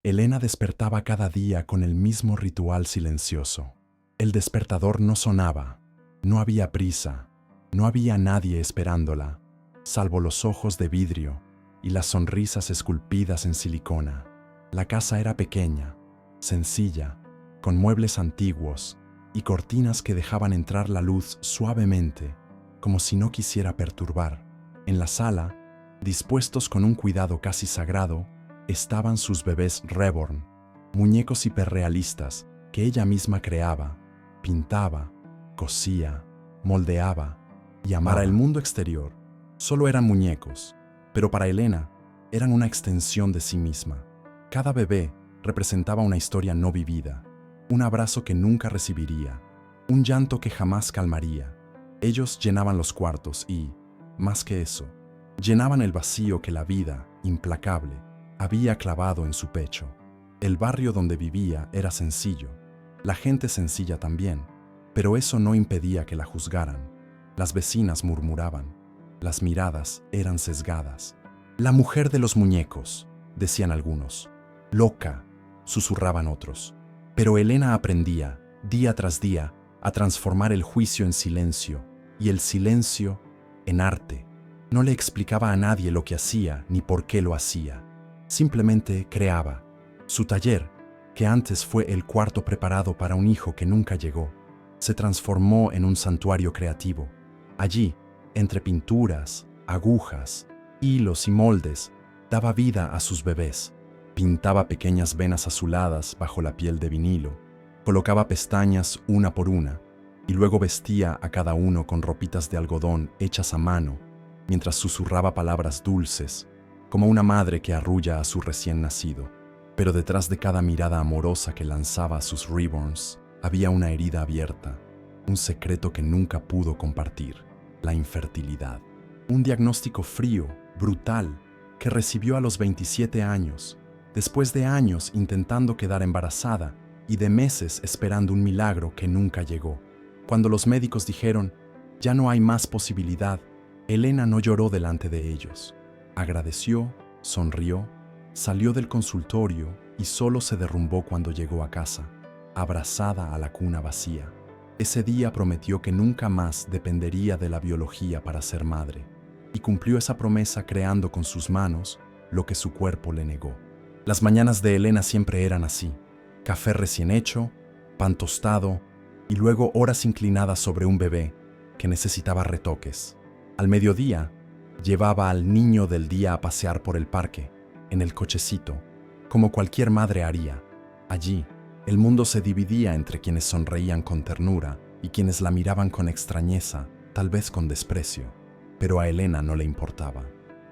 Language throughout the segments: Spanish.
Elena despertaba cada día con el mismo ritual silencioso. El despertador no sonaba, no había prisa, no había nadie esperándola, salvo los ojos de vidrio y las sonrisas esculpidas en silicona. La casa era pequeña, sencilla, con muebles antiguos y cortinas que dejaban entrar la luz suavemente, como si no quisiera perturbar. En la sala, dispuestos con un cuidado casi sagrado, estaban sus bebés reborn, muñecos hiperrealistas que ella misma creaba, pintaba, cosía, moldeaba y amaba. Para el mundo exterior, solo eran muñecos, pero para Elena eran una extensión de sí misma. Cada bebé representaba una historia no vivida, un abrazo que nunca recibiría, un llanto que jamás calmaría. Ellos llenaban los cuartos y, más que eso, llenaban el vacío que la vida, implacable, había clavado en su pecho. El barrio donde vivía era sencillo, la gente sencilla también, pero eso no impedía que la juzgaran. Las vecinas murmuraban, las miradas eran sesgadas. La mujer de los muñecos, decían algunos. Loca, susurraban otros. Pero Elena aprendía, día tras día, a transformar el juicio en silencio y el silencio en arte. No le explicaba a nadie lo que hacía ni por qué lo hacía. Simplemente creaba. Su taller, que antes fue el cuarto preparado para un hijo que nunca llegó, se transformó en un santuario creativo. Allí, entre pinturas, agujas, hilos y moldes, daba vida a sus bebés. Pintaba pequeñas venas azuladas bajo la piel de vinilo, colocaba pestañas una por una, y luego vestía a cada uno con ropitas de algodón hechas a mano, mientras susurraba palabras dulces, como una madre que arrulla a su recién nacido. Pero detrás de cada mirada amorosa que lanzaba a sus reborns, había una herida abierta, un secreto que nunca pudo compartir, la infertilidad. Un diagnóstico frío, brutal, que recibió a los 27 años, después de años intentando quedar embarazada y de meses esperando un milagro que nunca llegó. Cuando los médicos dijeron, ya no hay más posibilidad, Elena no lloró delante de ellos. Agradeció, sonrió, salió del consultorio y solo se derrumbó cuando llegó a casa, abrazada a la cuna vacía. Ese día prometió que nunca más dependería de la biología para ser madre, y cumplió esa promesa creando con sus manos lo que su cuerpo le negó. Las mañanas de Elena siempre eran así: café recién hecho, pan tostado y luego horas inclinadas sobre un bebé que necesitaba retoques. Al mediodía, llevaba al niño del día a pasear por el parque, en el cochecito, como cualquier madre haría. Allí, el mundo se dividía entre quienes sonreían con ternura y quienes la miraban con extrañeza, tal vez con desprecio. Pero a Elena no le importaba.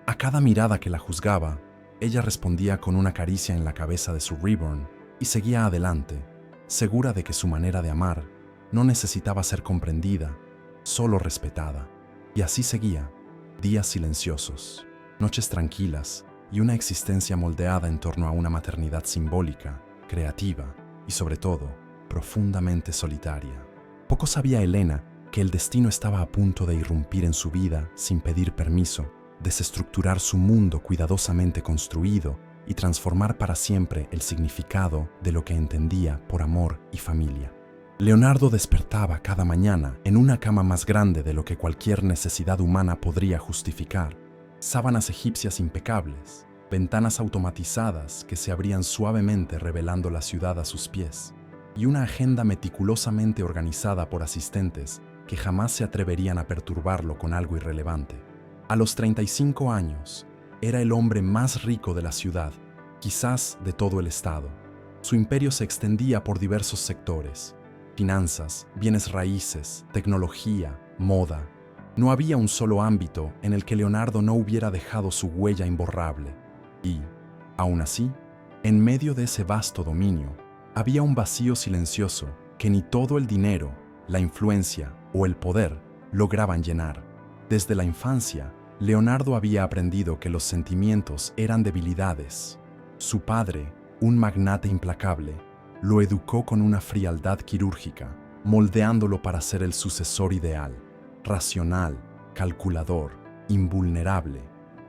A cada mirada que la juzgaba, ella respondía con una caricia en la cabeza de su reborn y seguía adelante, segura de que su manera de amar no necesitaba ser comprendida, solo respetada. Y así seguía, días silenciosos, noches tranquilas y una existencia moldeada en torno a una maternidad simbólica, creativa y sobre todo, profundamente solitaria. Poco sabía Elena que el destino estaba a punto de irrumpir en su vida sin pedir permiso, desestructurar su mundo cuidadosamente construido y transformar para siempre el significado de lo que entendía por amor y familia. Leonardo despertaba cada mañana en una cama más grande de lo que cualquier necesidad humana podría justificar. Sábanas egipcias impecables, ventanas automatizadas que se abrían suavemente revelando la ciudad a sus pies, y una agenda meticulosamente organizada por asistentes que jamás se atreverían a perturbarlo con algo irrelevante. A los 35 años, era el hombre más rico de la ciudad, quizás de todo el estado. Su imperio se extendía por diversos sectores: finanzas, bienes raíces, tecnología, moda. No había un solo ámbito en el que Leonardo no hubiera dejado su huella imborrable. Y, aún así, en medio de ese vasto dominio, había un vacío silencioso que ni todo el dinero, la influencia o el poder lograban llenar. Desde la infancia, Leonardo había aprendido que los sentimientos eran debilidades. Su padre, un magnate implacable, lo educó con una frialdad quirúrgica, moldeándolo para ser el sucesor ideal, racional, calculador, invulnerable.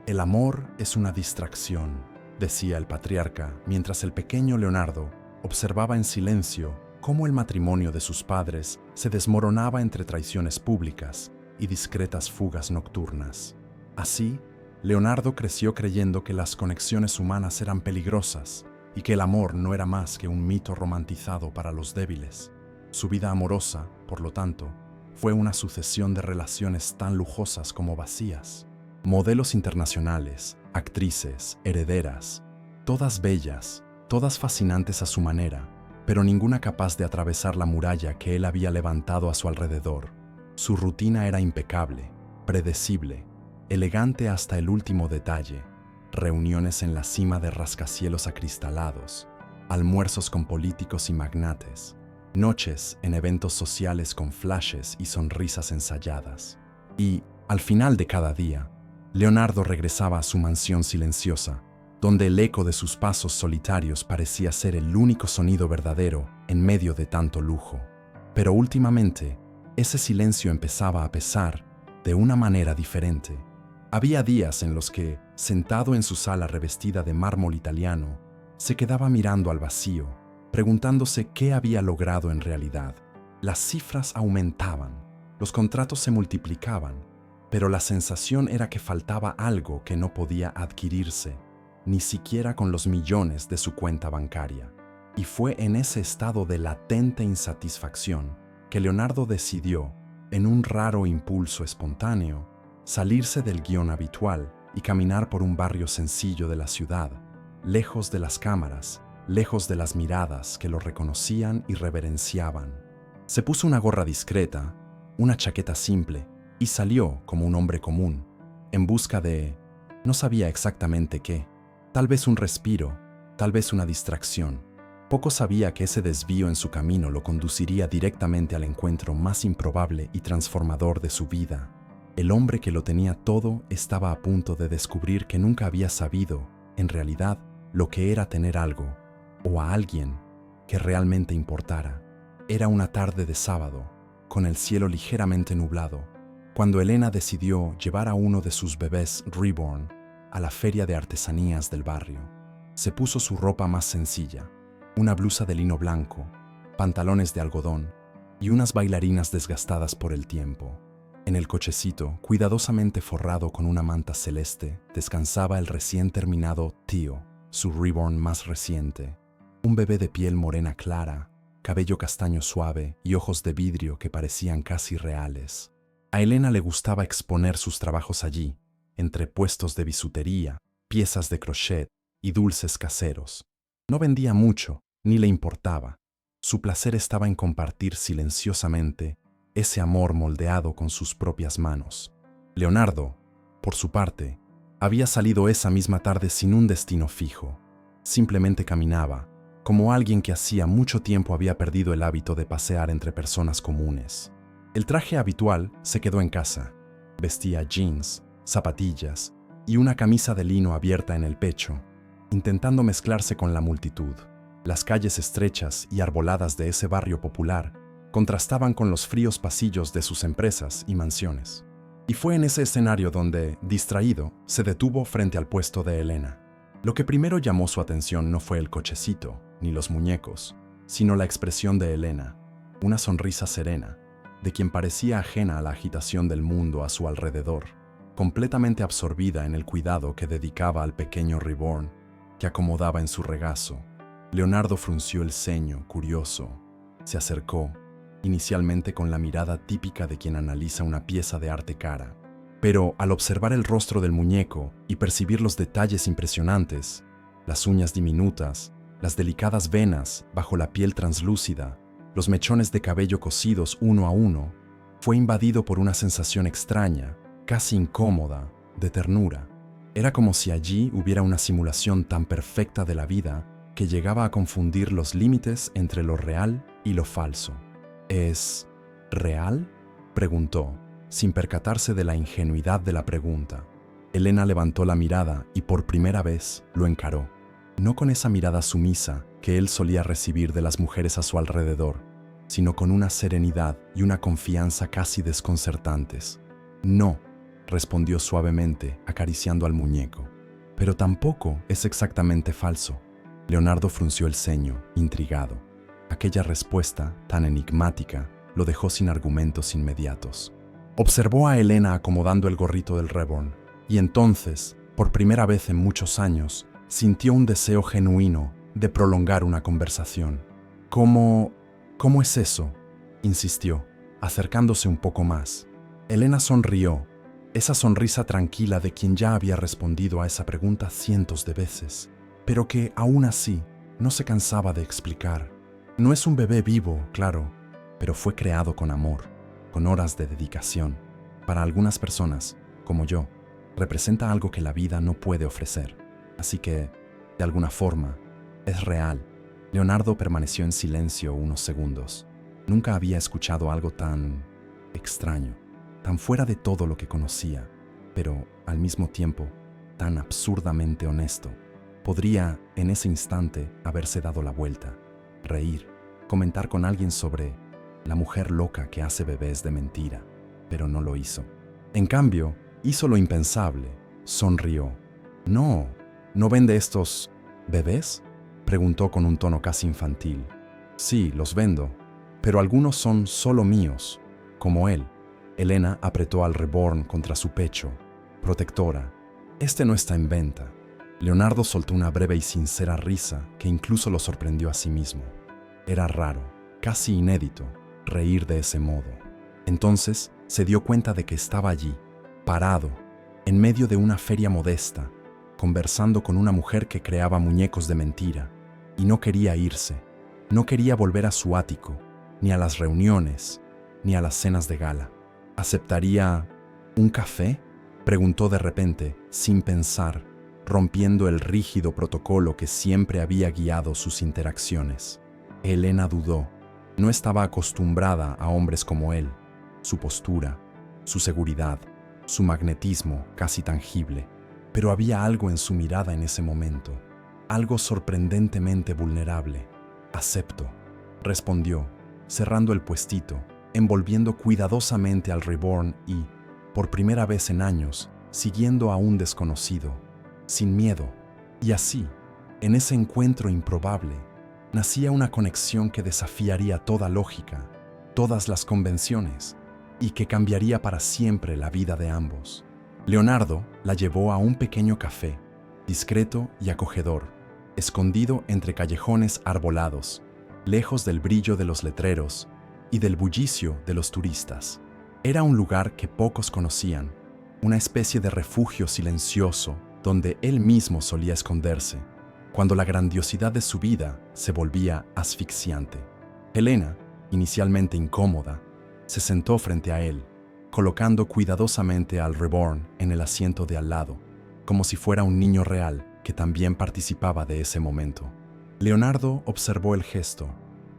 El amor es una distracción, decía el patriarca, mientras el pequeño Leonardo observaba en silencio cómo el matrimonio de sus padres se desmoronaba entre traiciones públicas y discretas fugas nocturnas. Así, Leonardo creció creyendo que las conexiones humanas eran peligrosas y que el amor no era más que un mito romantizado para los débiles. Su vida amorosa, por lo tanto, fue una sucesión de relaciones tan lujosas como vacías. Modelos internacionales, actrices, herederas, todas bellas, todas fascinantes a su manera, pero ninguna capaz de atravesar la muralla que él había levantado a su alrededor. Su rutina era impecable, predecible, elegante hasta el último detalle. Reuniones en la cima de rascacielos acristalados, almuerzos con políticos y magnates, noches en eventos sociales con flashes y sonrisas ensayadas. Y, al final de cada día, Leonardo regresaba a su mansión silenciosa, donde el eco de sus pasos solitarios parecía ser el único sonido verdadero en medio de tanto lujo. Pero últimamente, ese silencio empezaba a pesar de una manera diferente. Había días en los que, sentado en su sala revestida de mármol italiano, se quedaba mirando al vacío, preguntándose qué había logrado en realidad. Las cifras aumentaban, los contratos se multiplicaban, pero la sensación era que faltaba algo que no podía adquirirse, ni siquiera con los millones de su cuenta bancaria. Y fue en ese estado de latente insatisfacción que Leonardo decidió, en un raro impulso espontáneo, salirse del guión habitual y caminar por un barrio sencillo de la ciudad, lejos de las cámaras, lejos de las miradas que lo reconocían y reverenciaban. Se puso una gorra discreta, una chaqueta simple, y salió como un hombre común, en busca de... no sabía exactamente qué. Tal vez un respiro, tal vez una distracción. Poco sabía que ese desvío en su camino lo conduciría directamente al encuentro más improbable y transformador de su vida. El hombre que lo tenía todo estaba a punto de descubrir que nunca había sabido, en realidad, lo que era tener algo, o a alguien, que realmente importara. Era una tarde de sábado, con el cielo ligeramente nublado, cuando Elena decidió llevar a uno de sus bebés reborn a la feria de artesanías del barrio. Se puso su ropa más sencilla, una blusa de lino blanco, pantalones de algodón y unas bailarinas desgastadas por el tiempo. En el cochecito, cuidadosamente forrado con una manta celeste, descansaba el recién terminado Tío, su reborn más reciente. Un bebé de piel morena clara, cabello castaño suave y ojos de vidrio que parecían casi reales. A Elena le gustaba exponer sus trabajos allí, entre puestos de bisutería, piezas de crochet y dulces caseros. No vendía mucho, ni le importaba. Su placer estaba en compartir silenciosamente ese amor moldeado con sus propias manos. Leonardo, por su parte, había salido esa misma tarde sin un destino fijo. Simplemente caminaba, como alguien que hacía mucho tiempo había perdido el hábito de pasear entre personas comunes. El traje habitual se quedó en casa. Vestía jeans, zapatillas y una camisa de lino abierta en el pecho, intentando mezclarse con la multitud. Las calles estrechas y arboladas de ese barrio popular contrastaban con los fríos pasillos de sus empresas y mansiones. Y fue en ese escenario donde, distraído, se detuvo frente al puesto de Elena. Lo que primero llamó su atención no fue el cochecito, ni los muñecos, sino la expresión de Elena, una sonrisa serena, de quien parecía ajena a la agitación del mundo a su alrededor, completamente absorbida en el cuidado que dedicaba al pequeño reborn, que acomodaba en su regazo. Leonardo frunció el ceño, curioso. Se acercó, inicialmente con la mirada típica de quien analiza una pieza de arte cara. Pero al observar el rostro del muñeco y percibir los detalles impresionantes, las uñas diminutas, las delicadas venas bajo la piel translúcida, los mechones de cabello cosidos uno a uno, fue invadido por una sensación extraña, casi incómoda, de ternura. Era como si allí hubiera una simulación tan perfecta de la vida que llegaba a confundir los límites entre lo real y lo falso. ¿Es real?, preguntó, sin percatarse de la ingenuidad de la pregunta. Elena levantó la mirada y por primera vez lo encaró. No con esa mirada sumisa que él solía recibir de las mujeres a su alrededor, sino con una serenidad y una confianza casi desconcertantes. «No», respondió suavemente, acariciando al muñeco. pero tampoco es exactamente falso. Leonardo frunció el ceño, intrigado. Aquella respuesta, tan enigmática, lo dejó sin argumentos inmediatos. Observó a Elena acomodando el gorrito del Reborn, y entonces, por primera vez en muchos años, sintió un deseo genuino de prolongar una conversación. ¿Cómo es eso?, insistió, acercándose un poco más. Elena sonrió, esa sonrisa tranquila de quien ya había respondido a esa pregunta cientos de veces, pero que, aún así, no se cansaba de explicar. No es un bebé vivo, claro, pero fue creado con amor, con horas de dedicación. Para algunas personas, como yo, representa algo que la vida no puede ofrecer. Así que, de alguna forma, es real. Leonardo permaneció en silencio unos segundos. Nunca había escuchado algo tan extraño, tan fuera de todo lo que conocía, pero, al mismo tiempo, tan absurdamente honesto. Podría, en ese instante, haberse dado la vuelta, reír, comentar con alguien sobre la mujer loca que hace bebés de mentira, pero no lo hizo. En cambio, hizo lo impensable, sonrió. ¿No vende estos bebés?, preguntó con un tono casi infantil. Sí, los vendo, pero algunos son solo míos, como él. Elena apretó al Reborn contra su pecho, protectora. Este no está en venta. Leonardo soltó una breve y sincera risa que incluso lo sorprendió a sí mismo. Era raro, casi inédito, reír de ese modo. Entonces se dio cuenta de que estaba allí, parado, en medio de una feria modesta, conversando con una mujer que creaba muñecos de mentira, y no quería irse, no quería volver a su ático, ni a las reuniones, ni a las cenas de gala. ¿Aceptaría un café?, preguntó de repente, sin pensar, rompiendo el rígido protocolo que siempre había guiado sus interacciones. Elena dudó. No estaba acostumbrada a hombres como él. Su postura, su seguridad, su magnetismo casi tangible. Pero había algo en su mirada en ese momento, algo sorprendentemente vulnerable. «Acepto», respondió, cerrando el puestito, envolviendo cuidadosamente al Reborn y, por primera vez en años, siguiendo a un desconocido, sin miedo. Y así, en ese encuentro improbable, nacía una conexión que desafiaría toda lógica, todas las convenciones, y que cambiaría para siempre la vida de ambos. Leonardo la llevó a un pequeño café, discreto y acogedor, escondido entre callejones arbolados, lejos del brillo de los letreros y del bullicio de los turistas. Era un lugar que pocos conocían, una especie de refugio silencioso donde él mismo solía esconderse, cuando la grandiosidad de su vida se volvía asfixiante. Elena, inicialmente incómoda, se sentó frente a él, colocando cuidadosamente al Reborn en el asiento de al lado, como si fuera un niño real que también participaba de ese momento. Leonardo observó el gesto,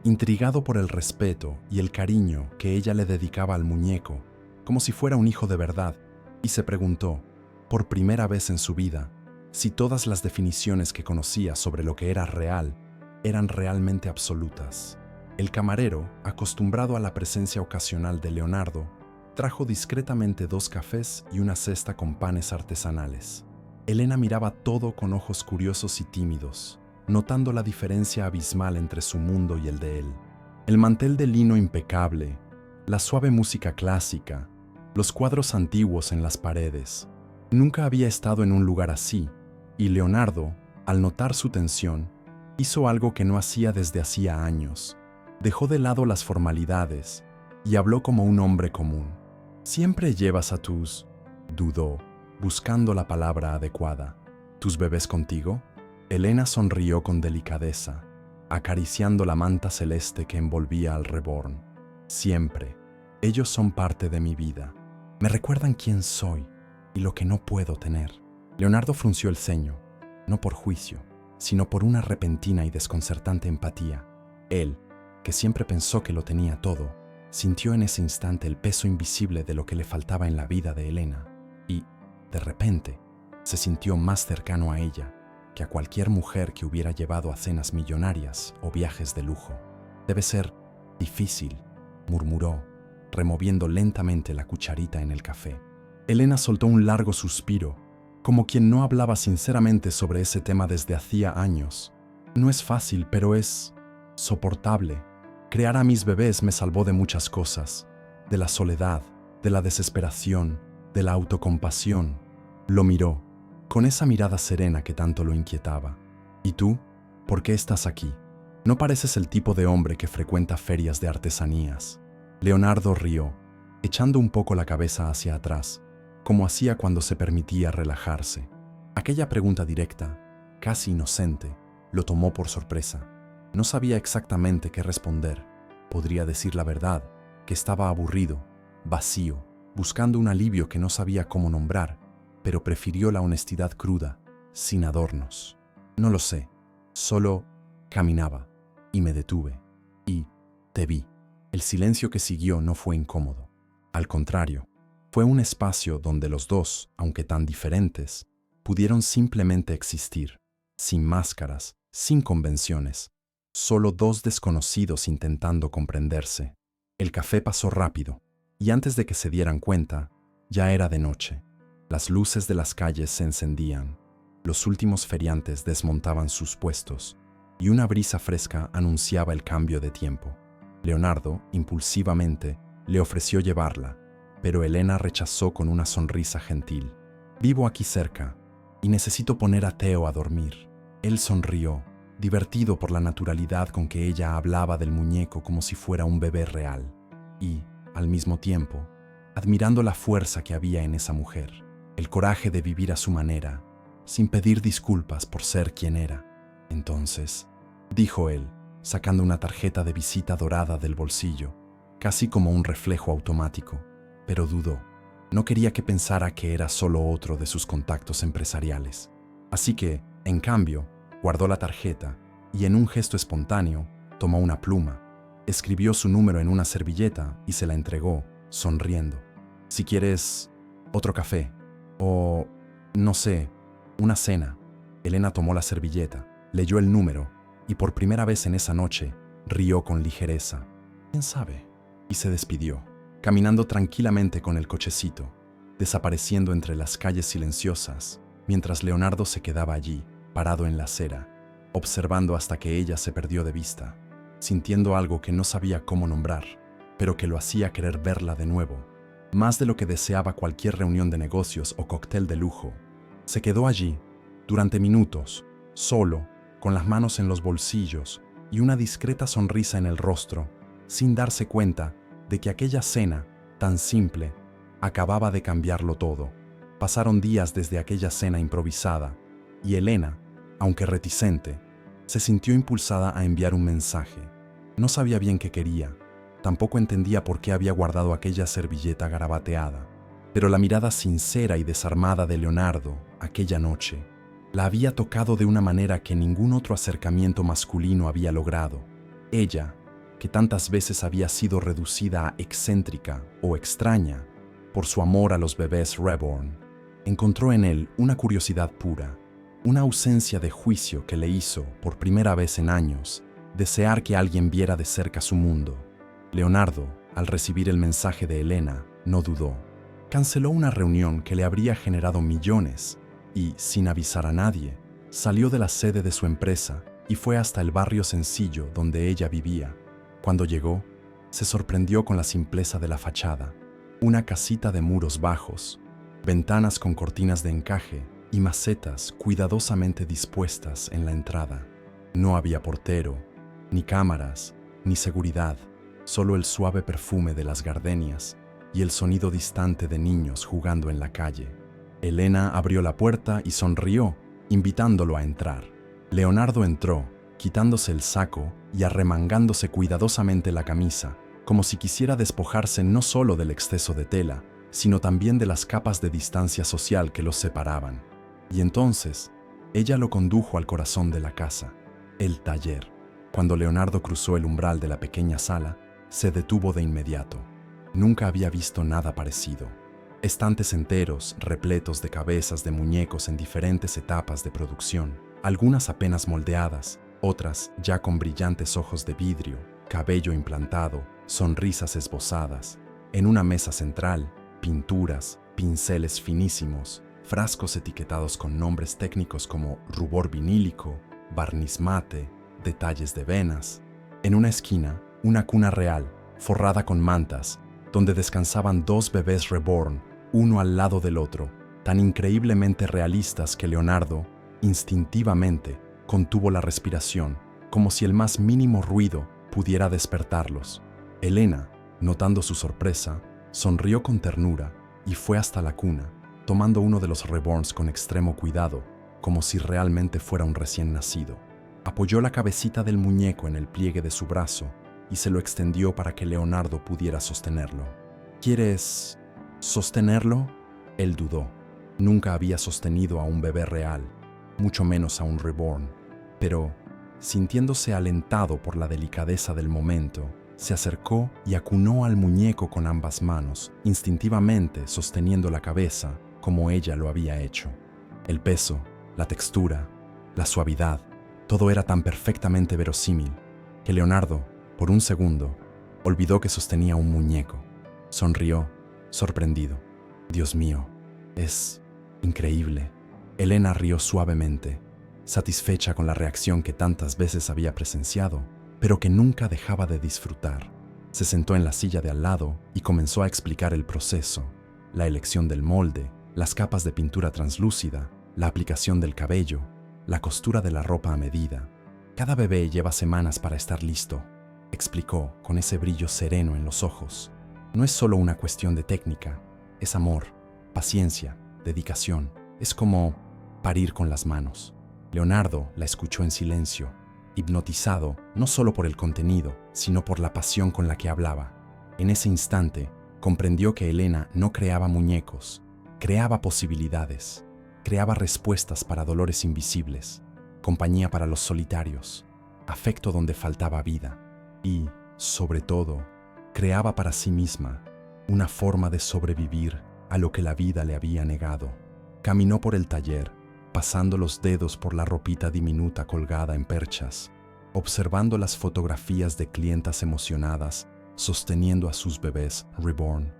intrigado por el respeto y el cariño que ella le dedicaba al muñeco, como si fuera un hijo de verdad, y se preguntó, por primera vez en su vida, si todas las definiciones que conocía sobre lo que era real eran realmente absolutas. El camarero, acostumbrado a la presencia ocasional de Leonardo, trajo discretamente 2 cafés y una cesta con panes artesanales. Elena miraba todo con ojos curiosos y tímidos, notando la diferencia abismal entre su mundo y el de él. El mantel de lino impecable, la suave música clásica, los cuadros antiguos en las paredes. Nunca había estado en un lugar así, y Leonardo, al notar su tensión, hizo algo que no hacía desde hacía años. Dejó de lado las formalidades y habló como un hombre común. «¿Siempre llevas a tus...?» dudó, buscando la palabra adecuada. «¿Tus bebés contigo?» Elena sonrió con delicadeza, acariciando la manta celeste que envolvía al Reborn. «Siempre. Ellos son parte de mi vida. Me recuerdan quién soy y lo que no puedo tener». Leonardo frunció el ceño, no por juicio, sino por una repentina y desconcertante empatía. Él, que siempre pensó que lo tenía todo, sintió en ese instante el peso invisible de lo que le faltaba en la vida de Elena y, de repente, se sintió más cercano a ella que a cualquier mujer que hubiera llevado a cenas millonarias o viajes de lujo. «Debe ser difícil», murmuró, removiendo lentamente la cucharita en el café. Elena soltó un largo suspiro, como quien no hablaba sinceramente sobre ese tema desde hacía años. No es fácil, pero es soportable. Crear a mis bebés me salvó de muchas cosas, de la soledad, de la desesperación, de la autocompasión. Lo miró, con esa mirada serena que tanto lo inquietaba. ¿Y tú? ¿Por qué estás aquí? No pareces el tipo de hombre que frecuenta ferias de artesanías. Leonardo rió, echando un poco la cabeza hacia atrás, como hacía cuando se permitía relajarse. Aquella pregunta directa, casi inocente, lo tomó por sorpresa. No sabía exactamente qué responder. Podría decir la verdad, que estaba aburrido, vacío, buscando un alivio que no sabía cómo nombrar, pero prefirió la honestidad cruda, sin adornos. No lo sé, solo caminaba, y me detuve, y te vi. El silencio que siguió no fue incómodo. Al contrario, fue un espacio donde los dos, aunque tan diferentes, pudieron simplemente existir, sin máscaras, sin convenciones, solo dos desconocidos intentando comprenderse. El café pasó rápido, y antes de que se dieran cuenta, ya era de noche. Las luces de las calles se encendían, los últimos feriantes desmontaban sus puestos, y una brisa fresca anunciaba el cambio de tiempo. Leonardo, impulsivamente, le ofreció llevarla, pero Elena rechazó con una sonrisa gentil. «Vivo aquí cerca, y necesito poner a Theo a dormir». Él sonrió, divertido por la naturalidad con que ella hablaba del muñeco como si fuera un bebé real, y, al mismo tiempo, admirando la fuerza que había en esa mujer, el coraje de vivir a su manera, sin pedir disculpas por ser quien era. «Entonces», dijo él, sacando una tarjeta de visita dorada del bolsillo, casi como un reflejo automático, pero dudó. No quería que pensara que era solo otro de sus contactos empresariales. Así que, en cambio, guardó la tarjeta y en un gesto espontáneo tomó una pluma, escribió su número en una servilleta y se la entregó, sonriendo. «Si quieres otro café o, no sé, una cena». Elena tomó la servilleta, leyó el número y por primera vez en esa noche rió con ligereza. «¿Quién sabe?», y se despidió, caminando tranquilamente con el cochecito, desapareciendo entre las calles silenciosas, mientras Leonardo se quedaba allí, parado en la acera, observando hasta que ella se perdió de vista, sintiendo algo que no sabía cómo nombrar, pero que lo hacía querer verla de nuevo, más de lo que deseaba cualquier reunión de negocios o cóctel de lujo. Se quedó allí, durante minutos, solo, con las manos en los bolsillos y una discreta sonrisa en el rostro, sin darse cuenta de que aquella cena, tan simple, acababa de cambiarlo todo. Pasaron días desde aquella cena improvisada, y Elena, aunque reticente, se sintió impulsada a enviar un mensaje. No sabía bien qué quería, tampoco entendía por qué había guardado aquella servilleta garabateada, pero la mirada sincera y desarmada de Leonardo, aquella noche, la había tocado de una manera que ningún otro acercamiento masculino había logrado. Ella, que tantas veces había sido reducida a excéntrica o extraña por su amor a los bebés reborn, encontró en él una curiosidad pura, una ausencia de juicio que le hizo, por primera vez en años, desear que alguien viera de cerca su mundo. Leonardo, al recibir el mensaje de Elena, no dudó. Canceló una reunión que le habría generado millones y, sin avisar a nadie, salió de la sede de su empresa y fue hasta el barrio sencillo donde ella vivía. Cuando llegó, se sorprendió con la simpleza de la fachada. Una casita de muros bajos, ventanas con cortinas de encaje y macetas cuidadosamente dispuestas en la entrada. No había portero, ni cámaras, ni seguridad, solo el suave perfume de las gardenias y el sonido distante de niños jugando en la calle. Elena abrió la puerta y sonrió, invitándolo a entrar. Leonardo entró, quitándose el saco y arremangándose cuidadosamente la camisa, como si quisiera despojarse no solo del exceso de tela, sino también de las capas de distancia social que los separaban. Y entonces, ella lo condujo al corazón de la casa, el taller. Cuando Leonardo cruzó el umbral de la pequeña sala, se detuvo de inmediato. Nunca había visto nada parecido. Estantes enteros, repletos de cabezas de muñecos en diferentes etapas de producción, algunas apenas moldeadas, otras ya con brillantes ojos de vidrio, cabello implantado, sonrisas esbozadas. En una mesa central, pinturas, pinceles finísimos, frascos etiquetados con nombres técnicos como rubor vinílico, barniz mate, detalles de venas. En una esquina, una cuna real, forrada con mantas, donde descansaban dos bebés reborn, uno al lado del otro, tan increíblemente realistas que Leonardo, instintivamente, contuvo la respiración, como si el más mínimo ruido pudiera despertarlos. Elena, notando su sorpresa, sonrió con ternura y fue hasta la cuna, tomando uno de los reborns con extremo cuidado, como si realmente fuera un recién nacido. Apoyó la cabecita del muñeco en el pliegue de su brazo y se lo extendió para que Leonardo pudiera sostenerlo. ¿Quieres sostenerlo? Él dudó. Nunca había sostenido a un bebé real, mucho menos a un reborn, pero, sintiéndose alentado por la delicadeza del momento, se acercó y acunó al muñeco con ambas manos, instintivamente sosteniendo la cabeza como ella lo había hecho. El peso, la textura, la suavidad, todo era tan perfectamente verosímil que Leonardo, por un segundo, olvidó que sostenía un muñeco. Sonrió, sorprendido. Dios mío, es increíble. Elena rió suavemente, satisfecha con la reacción que tantas veces había presenciado, pero que nunca dejaba de disfrutar. Se sentó en la silla de al lado y comenzó a explicar el proceso, la elección del molde, las capas de pintura translúcida, la aplicación del cabello, la costura de la ropa a medida. Cada bebé lleva semanas para estar listo, explicó con ese brillo sereno en los ojos. No es solo una cuestión de técnica, es amor, paciencia, dedicación. Es como parir con las manos. Leonardo la escuchó en silencio, hipnotizado no solo por el contenido, sino por la pasión con la que hablaba. En ese instante, comprendió que Elena no creaba muñecos, creaba posibilidades, creaba respuestas para dolores invisibles, compañía para los solitarios, afecto donde faltaba vida y, sobre todo, creaba para sí misma una forma de sobrevivir a lo que la vida le había negado. Caminó por el taller, pasando los dedos por la ropita diminuta colgada en perchas, observando las fotografías de clientas emocionadas sosteniendo a sus bebés reborn,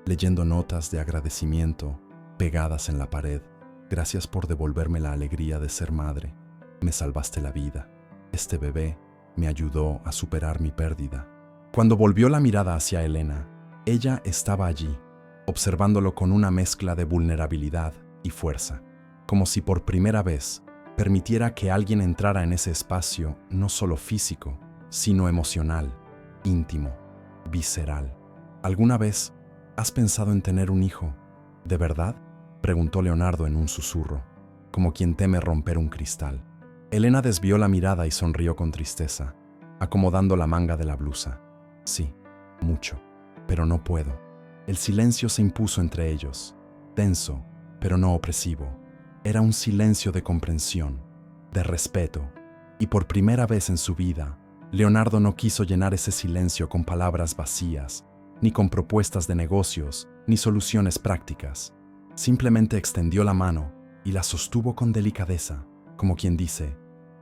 leyendo notas de agradecimiento pegadas en la pared. Gracias por devolverme la alegría de ser madre. Me salvaste la vida. Este bebé me ayudó a superar mi pérdida. Cuando volvió la mirada hacia Elena, ella estaba allí, observándolo con una mezcla de vulnerabilidad y fuerza, como si por primera vez permitiera que alguien entrara en ese espacio no solo físico, sino emocional, íntimo, visceral. ¿Alguna vez has pensado en tener un hijo? ¿De verdad?, preguntó Leonardo en un susurro, como quien teme romper un cristal. Elena desvió la mirada y sonrió con tristeza, acomodando la manga de la blusa. Sí, mucho, pero no puedo. El silencio se impuso entre ellos, tenso, pero no opresivo. Era un silencio de comprensión, de respeto, y por primera vez en su vida, Leonardo no quiso llenar ese silencio con palabras vacías, ni con propuestas de negocios, ni soluciones prácticas. Simplemente extendió la mano y la sostuvo con delicadeza, como quien dice,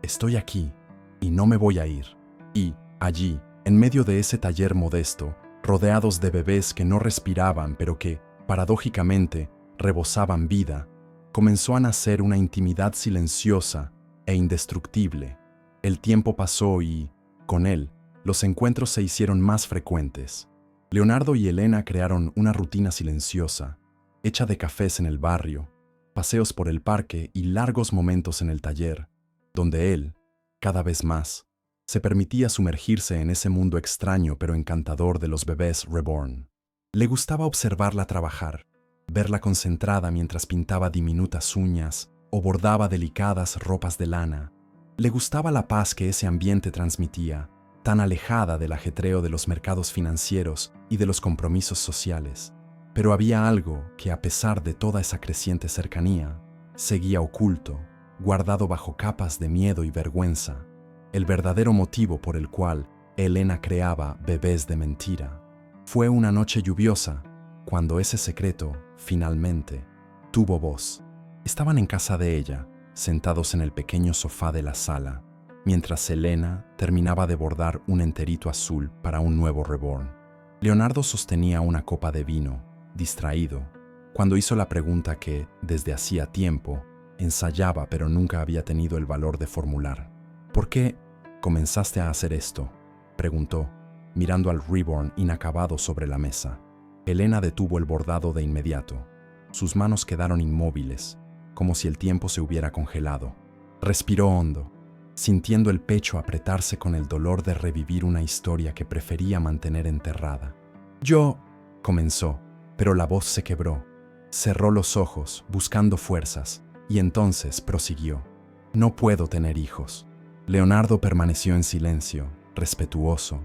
estoy aquí y no me voy a ir. Y, allí, en medio de ese taller modesto, rodeados de bebés que no respiraban pero que, paradójicamente, rebosaban vida, comenzó a nacer una intimidad silenciosa e indestructible. El tiempo pasó y, con él, los encuentros se hicieron más frecuentes. Leonardo y Elena crearon una rutina silenciosa, hecha de cafés en el barrio, paseos por el parque y largos momentos en el taller, donde él, cada vez más, se permitía sumergirse en ese mundo extraño pero encantador de los bebés reborn. Le gustaba observarla trabajar, verla concentrada mientras pintaba diminutas uñas o bordaba delicadas ropas de lana. Le gustaba la paz que ese ambiente transmitía, tan alejada del ajetreo de los mercados financieros y de los compromisos sociales. Pero había algo que, a pesar de toda esa creciente cercanía, seguía oculto, guardado bajo capas de miedo y vergüenza, el verdadero motivo por el cual Elena creaba bebés de mentira. Fue una noche lluviosa cuando ese secreto, finalmente, tuvo voz. Estaban en casa de ella, sentados en el pequeño sofá de la sala, mientras Elena terminaba de bordar un enterito azul para un nuevo reborn. Leonardo sostenía una copa de vino, distraído, Cuando hizo la pregunta que, desde hacía tiempo, ensayaba pero nunca había tenido el valor de formular. ¿Por qué comenzaste a hacer esto?, preguntó, mirando al Reborn inacabado sobre la mesa. Elena detuvo el bordado de inmediato. Sus manos quedaron inmóviles, como si el tiempo se hubiera congelado. Respiró hondo, sintiendo el pecho apretarse con el dolor de revivir una historia que prefería mantener enterrada. Yo, comenzó, pero la voz se quebró. Cerró los ojos, buscando fuerzas, y entonces prosiguió. No puedo tener hijos. Leonardo permaneció en silencio, respetuoso,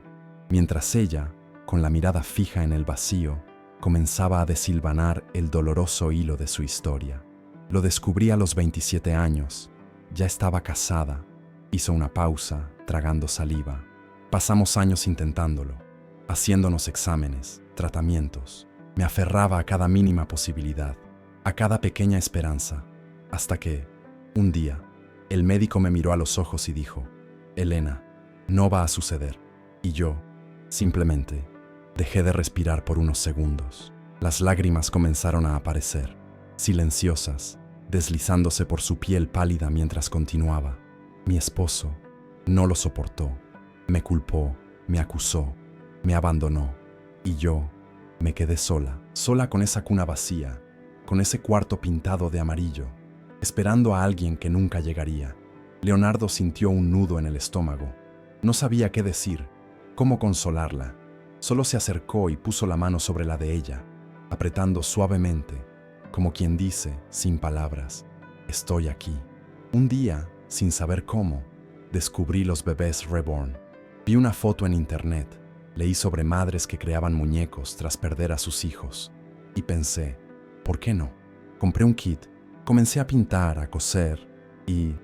mientras ella, con la mirada fija en el vacío, comenzaba a desilvanar el doloroso hilo de su historia. Lo descubrí a los 27 años. Ya estaba casada. Hizo una pausa, tragando saliva. Pasamos años intentándolo, haciéndonos exámenes, tratamientos. Me aferraba a cada mínima posibilidad, a cada pequeña esperanza, hasta que, un día, el médico me miró a los ojos y dijo: Elena, no va a suceder. Y yo, simplemente, dejé de respirar por unos segundos. Las lágrimas comenzaron a aparecer, silenciosas, deslizándose por su piel pálida mientras continuaba. Mi esposo no lo soportó. Me culpó, me acusó, me abandonó. Y yo me quedé sola, sola con esa cuna vacía, con ese cuarto pintado de amarillo, esperando a alguien que nunca llegaría. Leonardo sintió un nudo en el estómago. No sabía qué decir, cómo consolarla. Solo se acercó y puso la mano sobre la de ella, apretando suavemente, como quien dice, sin palabras: estoy aquí. Un día, sin saber cómo, descubrí los bebés Reborn. Vi una foto en internet, leí sobre madres que creaban muñecos tras perder a sus hijos, y pensé, ¿por qué no? Compré un kit, comencé a pintar, a coser, y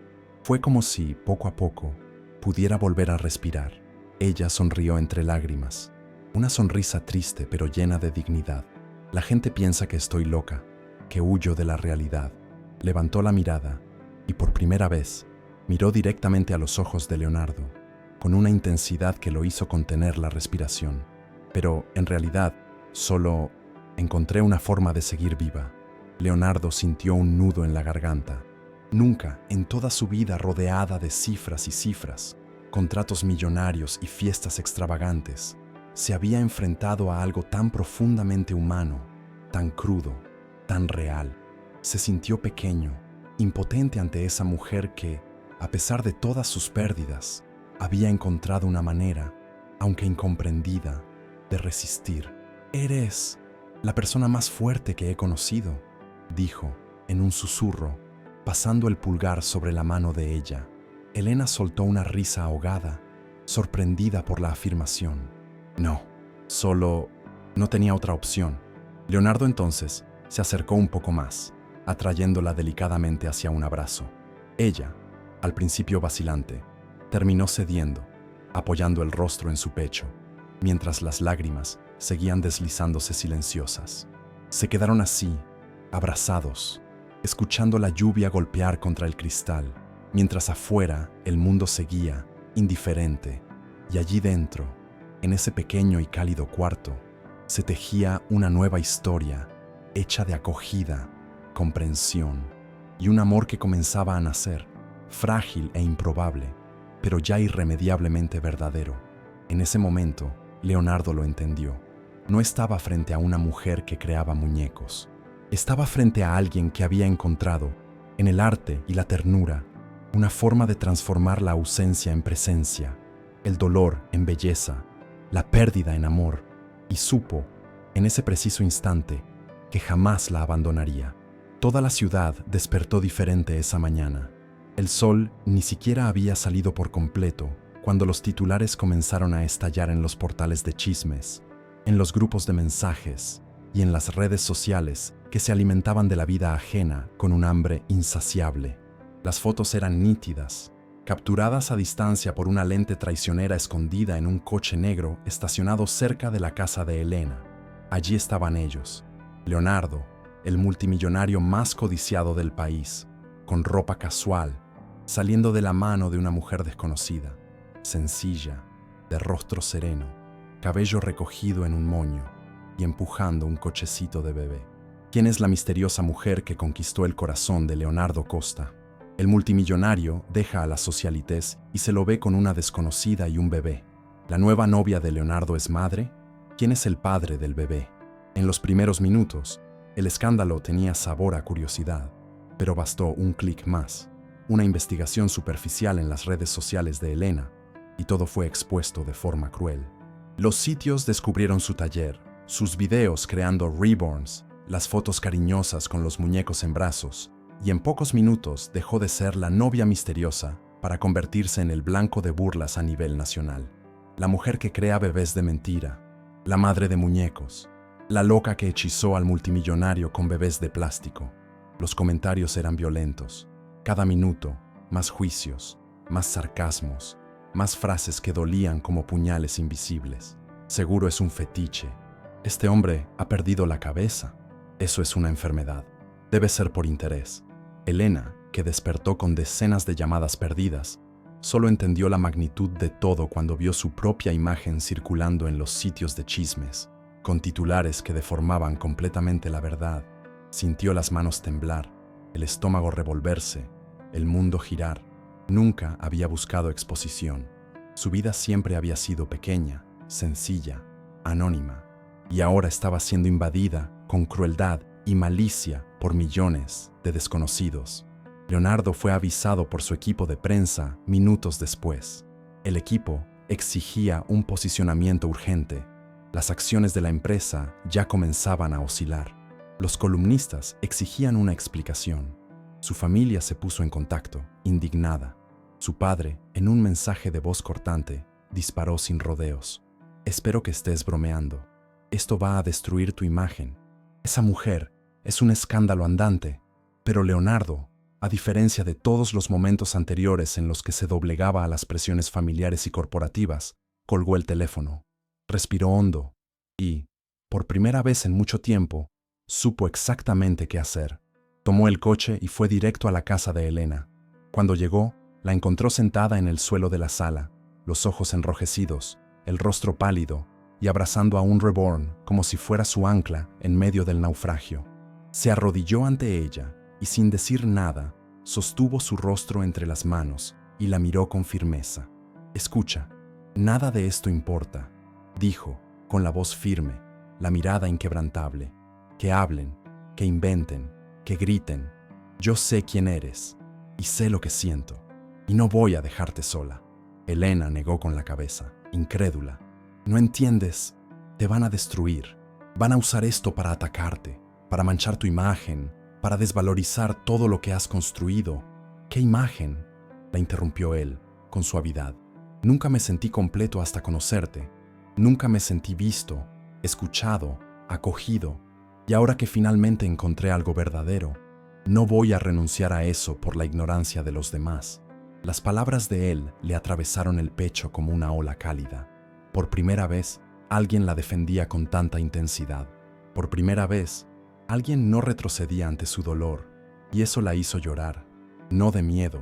fue como si, poco a poco, pudiera volver a respirar. Ella sonrió entre lágrimas, una sonrisa triste pero llena de dignidad. La gente piensa que estoy loca, que huyo de la realidad. Levantó la mirada, y por primera vez, miró directamente a los ojos de Leonardo, con una intensidad que lo hizo contener la respiración. Pero, en realidad, solo encontré una forma de seguir viva. Leonardo sintió un nudo en la garganta. Nunca, en toda su vida rodeada de cifras y cifras, contratos millonarios y fiestas extravagantes, se había enfrentado a algo tan profundamente humano, tan crudo, tan real. Se sintió pequeño, impotente ante esa mujer que, a pesar de todas sus pérdidas, había encontrado una manera, aunque incomprendida, de resistir. «Eres la persona más fuerte que he conocido», dijo, en un susurro, pasando el pulgar sobre la mano de ella. Elena soltó una risa ahogada, sorprendida por la afirmación. No, solo no tenía otra opción. Leonardo entonces se acercó un poco más, atrayéndola delicadamente hacia un abrazo. Ella, al principio vacilante, terminó cediendo, apoyando el rostro en su pecho, mientras las lágrimas seguían deslizándose silenciosas. Se quedaron así, abrazados, escuchando la lluvia golpear contra el cristal, mientras afuera el mundo seguía, indiferente, y allí dentro, en ese pequeño y cálido cuarto, se tejía una nueva historia, hecha de acogida, comprensión y un amor que comenzaba a nacer, frágil e improbable, pero ya irremediablemente verdadero. En ese momento, Leonardo lo entendió. No estaba frente a una mujer que creaba muñecos. Estaba frente a alguien que había encontrado, en el arte y la ternura, una forma de transformar la ausencia en presencia, el dolor en belleza, la pérdida en amor, y supo, en ese preciso instante, que jamás la abandonaría. Toda la ciudad despertó diferente esa mañana. El sol ni siquiera había salido por completo cuando los titulares comenzaron a estallar en los portales de chismes, en los grupos de mensajes y en las redes sociales que se alimentaban de la vida ajena con un hambre insaciable. Las fotos eran nítidas, capturadas a distancia por una lente traicionera escondida en un coche negro estacionado cerca de la casa de Elena. Allí estaban ellos, Leonardo, el multimillonario más codiciado del país, con ropa casual, saliendo de la mano de una mujer desconocida, sencilla, de rostro sereno, cabello recogido en un moño y empujando un cochecito de bebé. ¿Quién es la misteriosa mujer que conquistó el corazón de Leonardo Costa? El multimillonario deja a la socialites y se lo ve con una desconocida y un bebé. ¿La nueva novia de Leonardo es madre? ¿Quién es el padre del bebé? En los primeros minutos, el escándalo tenía sabor a curiosidad, pero bastó un clic más, una investigación superficial en las redes sociales de Elena, y todo fue expuesto de forma cruel. Los sitios descubrieron su taller, sus videos creando reborns, las fotos cariñosas con los muñecos en brazos, y en pocos minutos dejó de ser la novia misteriosa para convertirse en el blanco de burlas a nivel nacional. La mujer que crea bebés de mentira, la madre de muñecos, la loca que hechizó al multimillonario con bebés de plástico. Los comentarios eran violentos. Cada minuto, más juicios, más sarcasmos, más frases que dolían como puñales invisibles. Seguro es un fetiche. Este hombre ha perdido la cabeza. Eso es una enfermedad. Debe ser por interés. Elena, que despertó con decenas de llamadas perdidas, solo entendió la magnitud de todo cuando vio su propia imagen circulando en los sitios de chismes, con titulares que deformaban completamente la verdad. Sintió las manos temblar, el estómago revolverse, el mundo girar. Nunca había buscado exposición. Su vida siempre había sido pequeña, sencilla, anónima, y ahora estaba siendo invadida con crueldad y malicia por millones de desconocidos. Leonardo fue avisado por su equipo de prensa minutos después. El equipo exigía un posicionamiento urgente. Las acciones de la empresa ya comenzaban a oscilar. Los columnistas exigían una explicación. Su familia se puso en contacto, indignada. Su padre, en un mensaje de voz cortante, disparó sin rodeos. Espero que estés bromeando. Esto va a destruir tu imagen. Esa mujer es un escándalo andante. Pero Leonardo, a diferencia de todos los momentos anteriores en los que se doblegaba a las presiones familiares y corporativas, colgó el teléfono, respiró hondo y, por primera vez en mucho tiempo, supo exactamente qué hacer. Tomó el coche y fue directo a la casa de Elena. Cuando llegó, la encontró sentada en el suelo de la sala, los ojos enrojecidos, el rostro pálido y abrazando a un reborn como si fuera su ancla en medio del naufragio. Se arrodilló ante ella y sin decir nada, sostuvo su rostro entre las manos y la miró con firmeza. «Escucha, nada de esto importa», dijo, con la voz firme, la mirada inquebrantable. «Que hablen, que inventen, que griten. Yo sé quién eres y sé lo que siento, y no voy a dejarte sola». Elena negó con la cabeza, incrédula. «No entiendes, te van a destruir. Van a usar esto para atacarte, para manchar tu imagen, para desvalorizar todo lo que has construido». «¿Qué imagen?», la interrumpió él, con suavidad. «Nunca me sentí completo hasta conocerte. Nunca me sentí visto, escuchado, acogido. Y ahora que finalmente encontré algo verdadero, no voy a renunciar a eso por la ignorancia de los demás». Las palabras de él le atravesaron el pecho como una ola cálida. Por primera vez, alguien la defendía con tanta intensidad. Por primera vez, alguien no retrocedía ante su dolor, y eso la hizo llorar, no de miedo,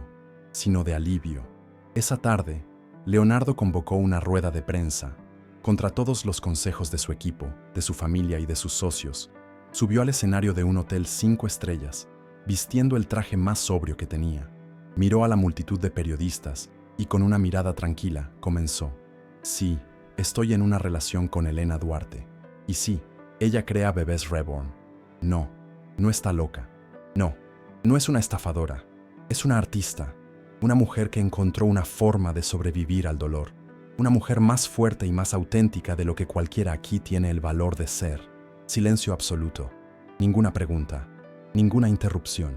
sino de alivio. Esa tarde, Leonardo convocó una rueda de prensa. Contra todos los consejos de su equipo, de su familia y de sus socios, subió al escenario de un hotel 5 estrellas, vistiendo el traje más sobrio que tenía. Miró a la multitud de periodistas y con una mirada tranquila comenzó. «Sí, estoy en una relación con Elena Duarte. Y sí, ella crea bebés reborn. No, no está loca. No, no es una estafadora. Es una artista, una mujer que encontró una forma de sobrevivir al dolor. Una mujer más fuerte y más auténtica de lo que cualquiera aquí tiene el valor de ser». Silencio absoluto. Ninguna pregunta, ninguna interrupción.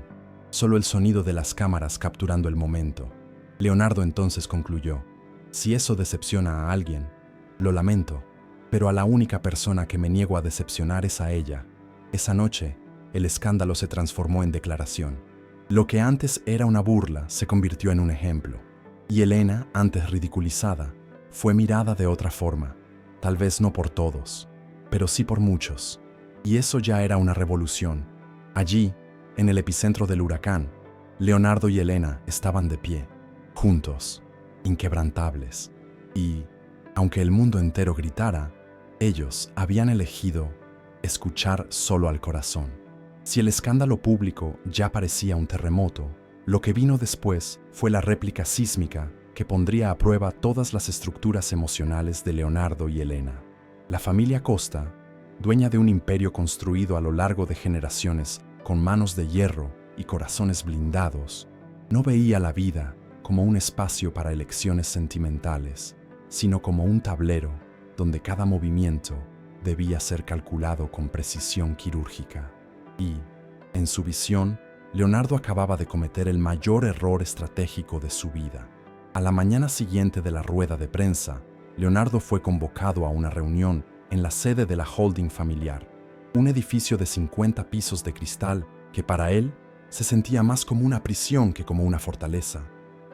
Solo el sonido de las cámaras capturando el momento. Leonardo entonces concluyó: «Si eso decepciona a alguien, lo lamento, pero a la única persona que me niego a decepcionar es a ella». Esa noche, el escándalo se transformó en declaración. Lo que antes era una burla se convirtió en un ejemplo. Y Elena, antes ridiculizada, fue mirada de otra forma. Tal vez no por todos, pero sí por muchos. Y eso ya era una revolución. Allí, en el epicentro del huracán, Leonardo y Elena estaban de pie, juntos, inquebrantables. Y, aunque el mundo entero gritara, ellos habían elegido escuchar solo al corazón. Si el escándalo público ya parecía un terremoto, lo que vino después fue la réplica sísmica que pondría a prueba todas las estructuras emocionales de Leonardo y Elena. La familia Costa, dueña de un imperio construido a lo largo de generaciones con manos de hierro y corazones blindados, no veía la vida como un espacio para elecciones sentimentales, sino como un tablero donde cada movimiento debía ser calculado con precisión quirúrgica. Y, en su visión, Leonardo acababa de cometer el mayor error estratégico de su vida. A la mañana siguiente de la rueda de prensa, Leonardo fue convocado a una reunión en la sede de la holding familiar, un edificio de 50 pisos de cristal que para él se sentía más como una prisión que como una fortaleza.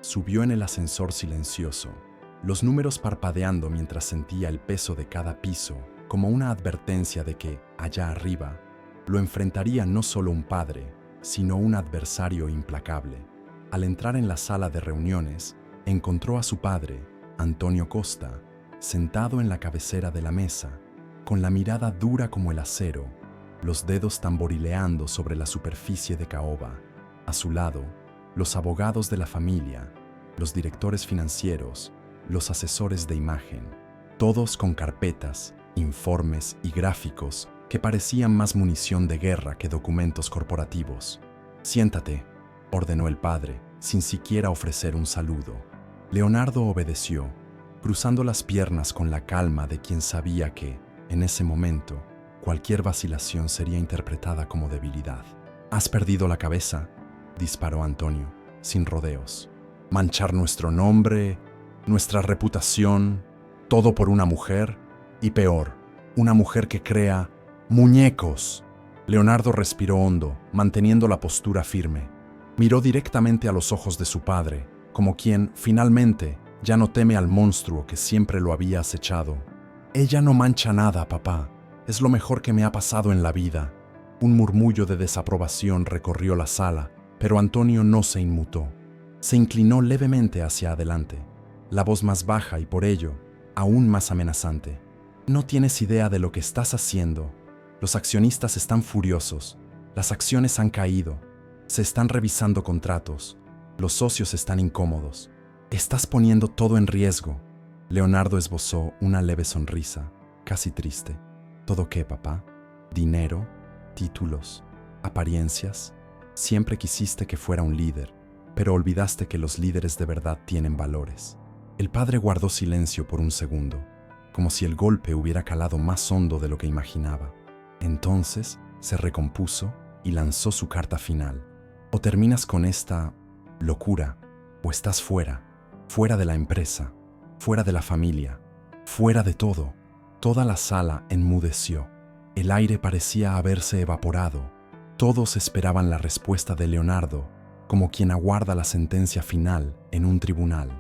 Subió en el ascensor silencioso, los números parpadeando mientras sentía el peso de cada piso, como una advertencia de que, allá arriba, lo enfrentaría no solo un padre, sino un adversario implacable. Al entrar en la sala de reuniones, encontró a su padre, Antonio Costa, sentado en la cabecera de la mesa, con la mirada dura como el acero, los dedos tamborileando sobre la superficie de caoba. A su lado, los abogados de la familia, los directores financieros, los asesores de imagen, todos con carpetas, informes y gráficos que parecían más munición de guerra que documentos corporativos. «Siéntate», ordenó el padre, sin siquiera ofrecer un saludo. Leonardo obedeció, cruzando las piernas con la calma de quien sabía que, en ese momento, cualquier vacilación sería interpretada como debilidad. «¿Has perdido la cabeza?», disparó Antonio, sin rodeos. «¿Manchar nuestro nombre, nuestra reputación, todo por una mujer? Y peor, una mujer que crea muñecos». Leonardo respiró hondo, manteniendo la postura firme. Miró directamente a los ojos de su padre, como quien, finalmente, ya no teme al monstruo que siempre lo había acechado. «Ella no mancha nada, papá. Es lo mejor que me ha pasado en la vida». Un murmullo de desaprobación recorrió la sala, pero Antonio no se inmutó. Se inclinó levemente hacia adelante, la voz más baja y por ello, aún más amenazante. «No tienes idea de lo que estás haciendo. Los accionistas están furiosos. Las acciones han caído. Se están revisando contratos. Los socios están incómodos. Estás poniendo todo en riesgo». Leonardo esbozó una leve sonrisa, casi triste. «¿Todo qué, papá? ¿Dinero? ¿Títulos? ¿Apariencias? Siempre quisiste que fuera un líder, pero olvidaste que los líderes de verdad tienen valores». El padre guardó silencio por un segundo, como si el golpe hubiera calado más hondo de lo que imaginaba. Entonces se recompuso y lanzó su carta final. «O terminas con esta locura, o estás fuera, fuera de la empresa, fuera de la familia, fuera de todo». Toda la sala enmudeció. El aire parecía haberse evaporado. Todos esperaban la respuesta de Leonardo, como quien aguarda la sentencia final en un tribunal.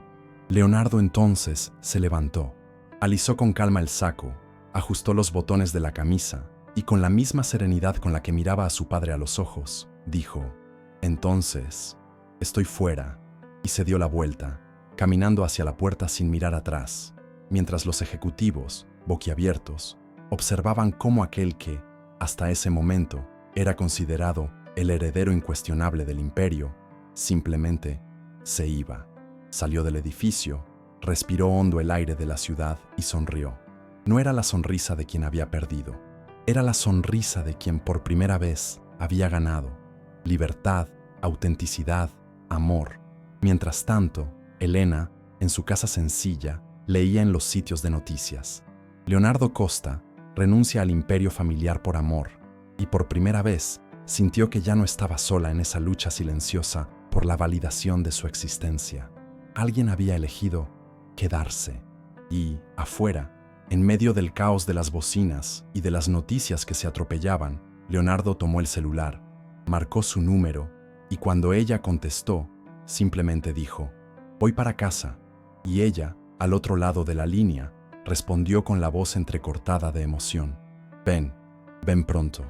Leonardo entonces se levantó, alisó con calma el saco, ajustó los botones de la camisa y con la misma serenidad con la que miraba a su padre a los ojos, dijo: «Entonces, estoy fuera», y se dio la vuelta, caminando hacia la puerta sin mirar atrás, mientras los ejecutivos, boquiabiertos, observaban cómo aquel que, hasta ese momento, era considerado el heredero incuestionable del imperio, simplemente se iba. Salió del edificio, respiró hondo el aire de la ciudad y sonrió. No era la sonrisa de quien había perdido, era la sonrisa de quien por primera vez había ganado. Libertad, autenticidad, amor. Mientras tanto, Elena, en su casa sencilla, leía en los sitios de noticias: «Leonardo Costa renuncia al imperio familiar por amor», y por primera vez sintió que ya no estaba sola en esa lucha silenciosa por la validación de su existencia. Alguien había elegido quedarse. Y, afuera, en medio del caos de las bocinas y de las noticias que se atropellaban, Leonardo tomó el celular, marcó su número y cuando ella contestó, simplemente dijo: «Voy para casa». Y ella, al otro lado de la línea, respondió con la voz entrecortada de emoción: «Ven, ven pronto».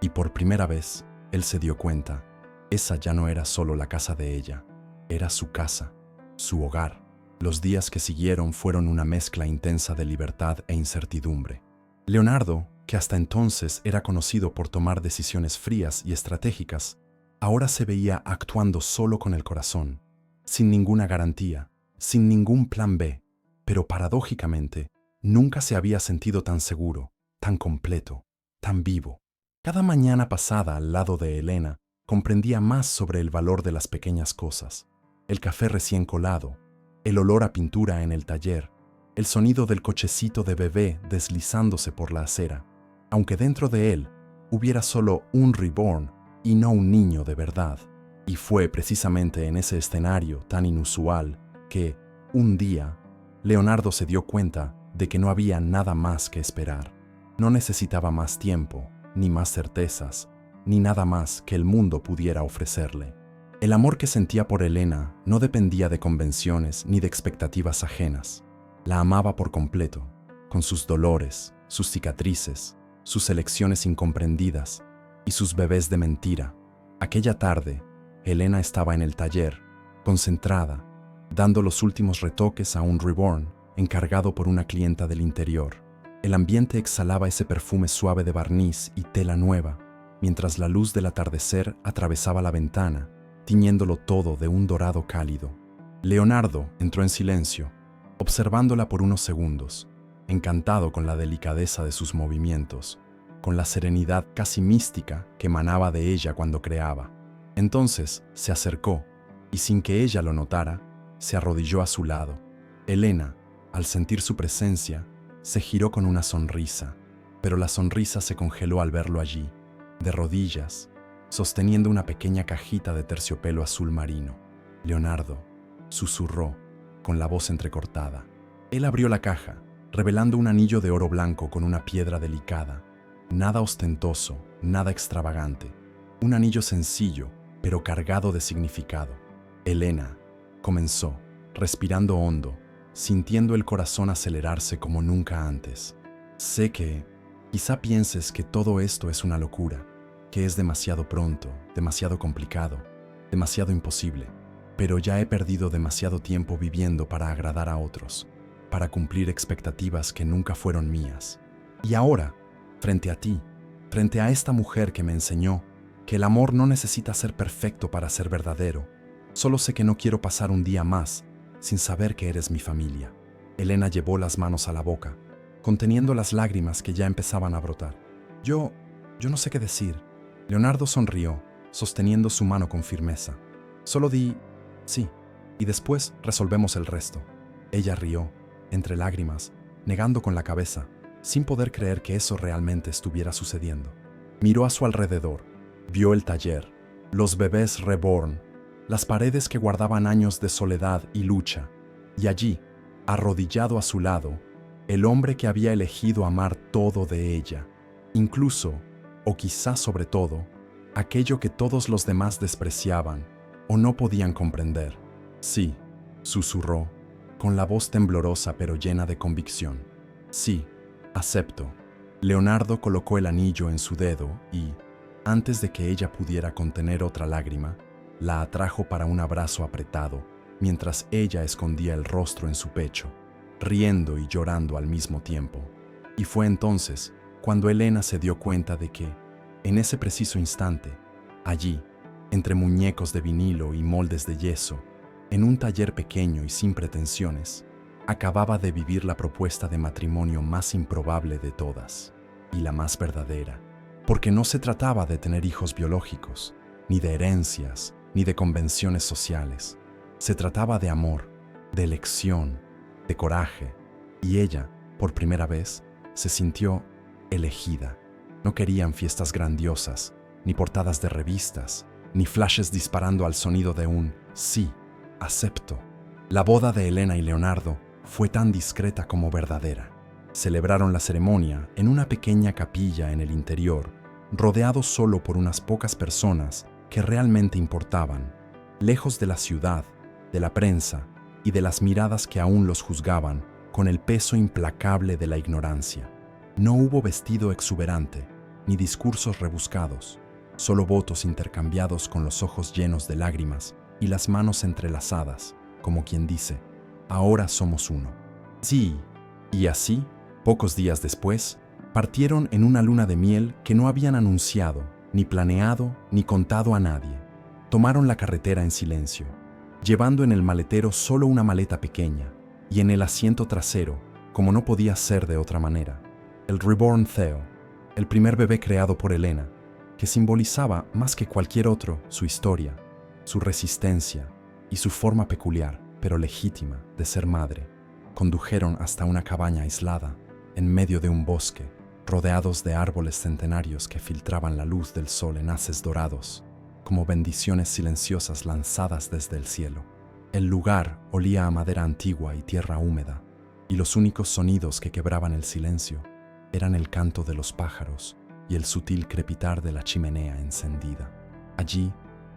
Y por primera vez, él se dio cuenta. Esa ya no era solo la casa de ella, era su casa, su hogar. Los días que siguieron fueron una mezcla intensa de libertad e incertidumbre. Leonardo, que hasta entonces era conocido por tomar decisiones frías y estratégicas, ahora se veía actuando solo con el corazón, sin ninguna garantía, sin ningún plan B, pero paradójicamente, nunca se había sentido tan seguro, tan completo, tan vivo. Cada mañana pasada al lado de Elena, comprendía más sobre el valor de las pequeñas cosas: el café recién colado, el olor a pintura en el taller, el sonido del cochecito de bebé deslizándose por la acera, aunque dentro de él hubiera solo un reborn y no un niño de verdad. Y fue precisamente en ese escenario tan inusual que, un día, Leonardo se dio cuenta de que no había nada más que esperar. No necesitaba más tiempo, ni más certezas, ni nada más que el mundo pudiera ofrecerle. El amor que sentía por Elena no dependía de convenciones ni de expectativas ajenas. La amaba por completo, con sus dolores, sus cicatrices, sus elecciones incomprendidas y sus bebés de mentira. Aquella tarde, Elena estaba en el taller, concentrada, dando los últimos retoques a un reborn encargado por una clienta del interior. El ambiente exhalaba ese perfume suave de barniz y tela nueva, mientras la luz del atardecer atravesaba la ventana, tiñéndolo todo de un dorado cálido. Leonardo entró en silencio, observándola por unos segundos, encantado con la delicadeza de sus movimientos, con la serenidad casi mística que emanaba de ella cuando creaba. Entonces se acercó y, sin que ella lo notara, se arrodilló a su lado. Elena, al sentir su presencia, se giró con una sonrisa, pero la sonrisa se congeló al verlo allí, de rodillas, sosteniendo una pequeña cajita de terciopelo azul marino. Leonardo susurró, con la voz entrecortada. Él abrió la caja, revelando un anillo de oro blanco con una piedra delicada. Nada ostentoso, nada extravagante. Un anillo sencillo, pero cargado de significado. Elena comenzó, respirando hondo, sintiendo el corazón acelerarse como nunca antes. Sé que quizá pienses que todo esto es una locura, que es demasiado pronto, demasiado complicado, demasiado imposible. Pero ya he perdido demasiado tiempo viviendo para agradar a otros, para cumplir expectativas que nunca fueron mías. Y ahora, frente a ti, frente a esta mujer que me enseñó que el amor no necesita ser perfecto para ser verdadero, solo sé que no quiero pasar un día más sin saber que eres mi familia. Elena llevó las manos a la boca, conteniendo las lágrimas que ya empezaban a brotar. Yo no sé qué decir. Leonardo sonrió, sosteniendo su mano con firmeza. Solo di sí, y después resolvemos el resto. Ella rió, entre lágrimas, negando con la cabeza, sin poder creer que eso realmente estuviera sucediendo. Miró a su alrededor, vio el taller, los bebés reborn, las paredes que guardaban años de soledad y lucha, y allí, arrodillado a su lado, el hombre que había elegido amar todo de ella, incluso, o quizás sobre todo, aquello que todos los demás despreciaban o no podían comprender. Sí, susurró, con la voz temblorosa pero llena de convicción. Sí, acepto. Leonardo colocó el anillo en su dedo y, antes de que ella pudiera contener otra lágrima, la atrajo para un abrazo apretado, mientras ella escondía el rostro en su pecho, riendo y llorando al mismo tiempo. Y fue entonces cuando Elena se dio cuenta de que, en ese preciso instante, allí, entre muñecos de vinilo y moldes de yeso, en un taller pequeño y sin pretensiones, acababa de vivir la propuesta de matrimonio más improbable de todas, y la más verdadera, porque no se trataba de tener hijos biológicos, ni de herencias, ni de convenciones sociales. Se trataba de amor, de elección, de coraje, y ella, por primera vez, se sintió elegida. No querían fiestas grandiosas, ni portadas de revistas, ni flashes disparando al sonido de un sí, acepto. La boda de Elena y Leonardo fue tan discreta como verdadera. Celebraron la ceremonia en una pequeña capilla en el interior, rodeados solo por unas pocas personas que realmente importaban, lejos de la ciudad, de la prensa y de las miradas que aún los juzgaban con el peso implacable de la ignorancia. No hubo vestido exuberante, ni discursos rebuscados, solo votos intercambiados con los ojos llenos de lágrimas y las manos entrelazadas, como quien dice, ahora somos uno. Sí, y así, pocos días después, Partieron en una luna de miel que no habían anunciado, ni planeado, ni contado a nadie. Tomaron la carretera en silencio, llevando en el maletero solo una maleta pequeña y en el asiento trasero, como no podía ser de otra manera, el Reborn Theo, el primer bebé creado por Elena, que simbolizaba más que cualquier otro su historia, su resistencia y su forma peculiar, pero legítima, de ser madre. Condujeron hasta una cabaña aislada, en medio de un bosque, rodeados de árboles centenarios que filtraban la luz del sol en haces dorados, como bendiciones silenciosas lanzadas desde el cielo. El lugar olía a madera antigua y tierra húmeda, y los únicos sonidos que quebraban el silencio eran el canto de los pájaros y el sutil crepitar de la chimenea encendida. Allí,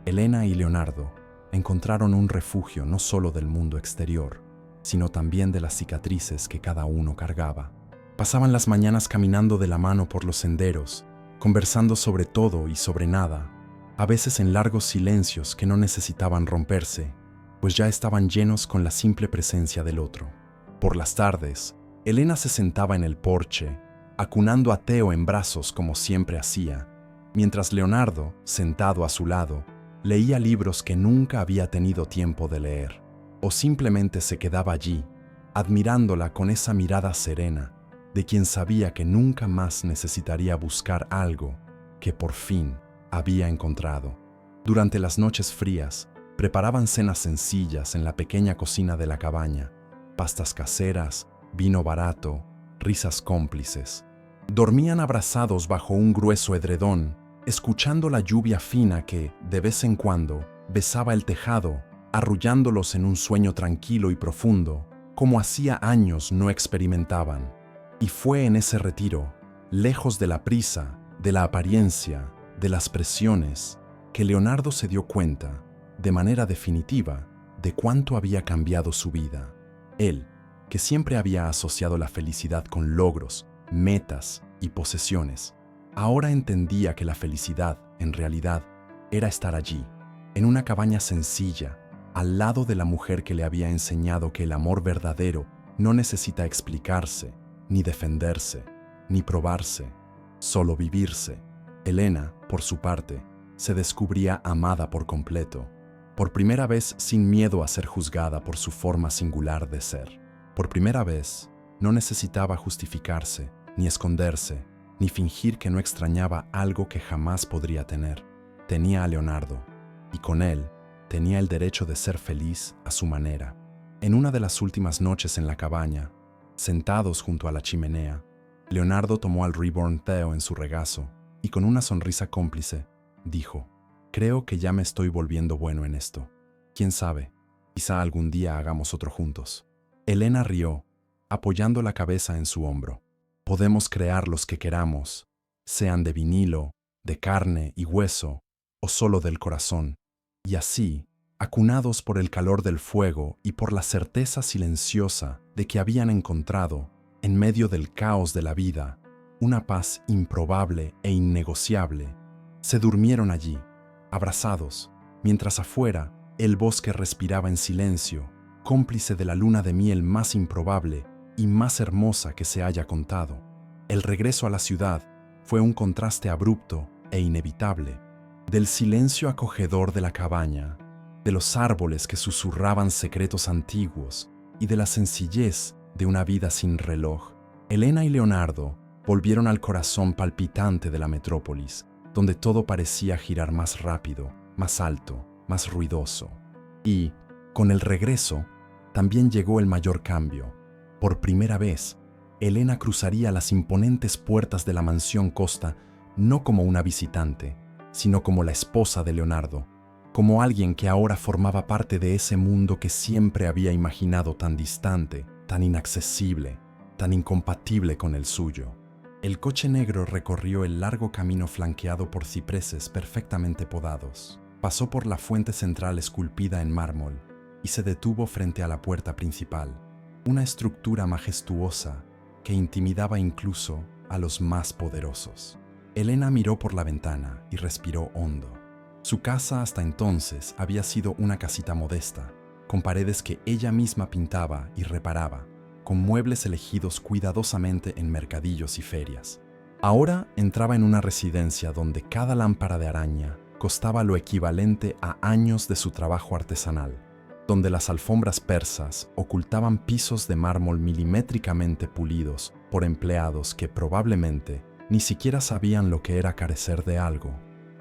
Elena y Leonardo encontraron un refugio no solo del mundo exterior, sino también de las cicatrices que cada uno cargaba. Pasaban las mañanas caminando de la mano por los senderos, conversando sobre todo y sobre nada, a veces en largos silencios que no necesitaban romperse, pues ya estaban llenos con la simple presencia del otro. Por las tardes, Elena se sentaba en el porche, acunando a Theo en brazos como siempre hacía, mientras Leonardo, sentado a su lado, leía libros que nunca había tenido tiempo de leer, o simplemente se quedaba allí, admirándola con esa mirada serena, de quien sabía que nunca más necesitaría buscar algo que por fin había encontrado. Durante las noches frías, preparaban cenas sencillas en la pequeña cocina de la cabaña, pastas caseras, vino barato, risas cómplices. Dormían abrazados bajo un grueso edredón, escuchando la lluvia fina que, de vez en cuando, besaba el tejado, arrullándolos en un sueño tranquilo y profundo, como hacía años no experimentaban. Y fue en ese retiro, lejos de la prisa, de la apariencia, de las presiones, que Leonardo se dio cuenta, de manera definitiva, de cuánto había cambiado su vida. Él, que siempre había asociado la felicidad con logros, metas y posesiones, ahora entendía que la felicidad, en realidad, era estar allí, en una cabaña sencilla, al lado de la mujer que le había enseñado que el amor verdadero no necesita explicarse, ni defenderse, ni probarse, solo vivirse. Elena, por su parte, se descubría amada por completo, por primera vez sin miedo a ser juzgada por su forma singular de ser. Por primera vez, no necesitaba justificarse, ni esconderse, ni fingir que no extrañaba algo que jamás podría tener. Tenía a Leonardo, y con él tenía el derecho de ser feliz a su manera. En una de las últimas noches en la cabaña, sentados junto a la chimenea, Leonardo tomó al Reborn Theo en su regazo y con una sonrisa cómplice, dijo: «Creo que ya me estoy volviendo bueno en esto. ¿Quién sabe? Quizá algún día hagamos otro juntos». Elena rió, apoyando la cabeza en su hombro. «Podemos crear los que queramos, sean de vinilo, de carne y hueso, o solo del corazón. Y así, acunados por el calor del fuego y por la certeza silenciosa de que habían encontrado, en medio del caos de la vida, una paz improbable e innegociable, se durmieron allí, abrazados, mientras afuera el bosque respiraba en silencio, cómplice de la luna de miel más improbable y más hermosa que se haya contado. El regreso a la ciudad fue un contraste abrupto e inevitable, del silencio acogedor de la cabaña, de los árboles que susurraban secretos antiguos y de la sencillez de una vida sin reloj. Elena y Leonardo volvieron al corazón palpitante de la metrópolis, donde todo parecía girar más rápido, más alto, más ruidoso. Y, con el regreso, también llegó el mayor cambio. Por primera vez, Elena cruzaría las imponentes puertas de la mansión Costa no como una visitante, sino como la esposa de Leonardo, como alguien que ahora formaba parte de ese mundo que siempre había imaginado tan distante, tan inaccesible, tan incompatible con el suyo. El coche negro recorrió el largo camino flanqueado por cipreses perfectamente podados. Pasó por la fuente central esculpida en mármol y se detuvo frente a la puerta principal, una estructura majestuosa que intimidaba incluso a los más poderosos. Elena miró por la ventana y respiró hondo. Su casa hasta entonces había sido una casita modesta, con paredes que ella misma pintaba y reparaba, con muebles elegidos cuidadosamente en mercadillos y ferias. Ahora entraba en una residencia donde cada lámpara de araña costaba lo equivalente a años de su trabajo artesanal, donde las alfombras persas ocultaban pisos de mármol milimétricamente pulidos por empleados que probablemente ni siquiera sabían lo que era carecer de algo.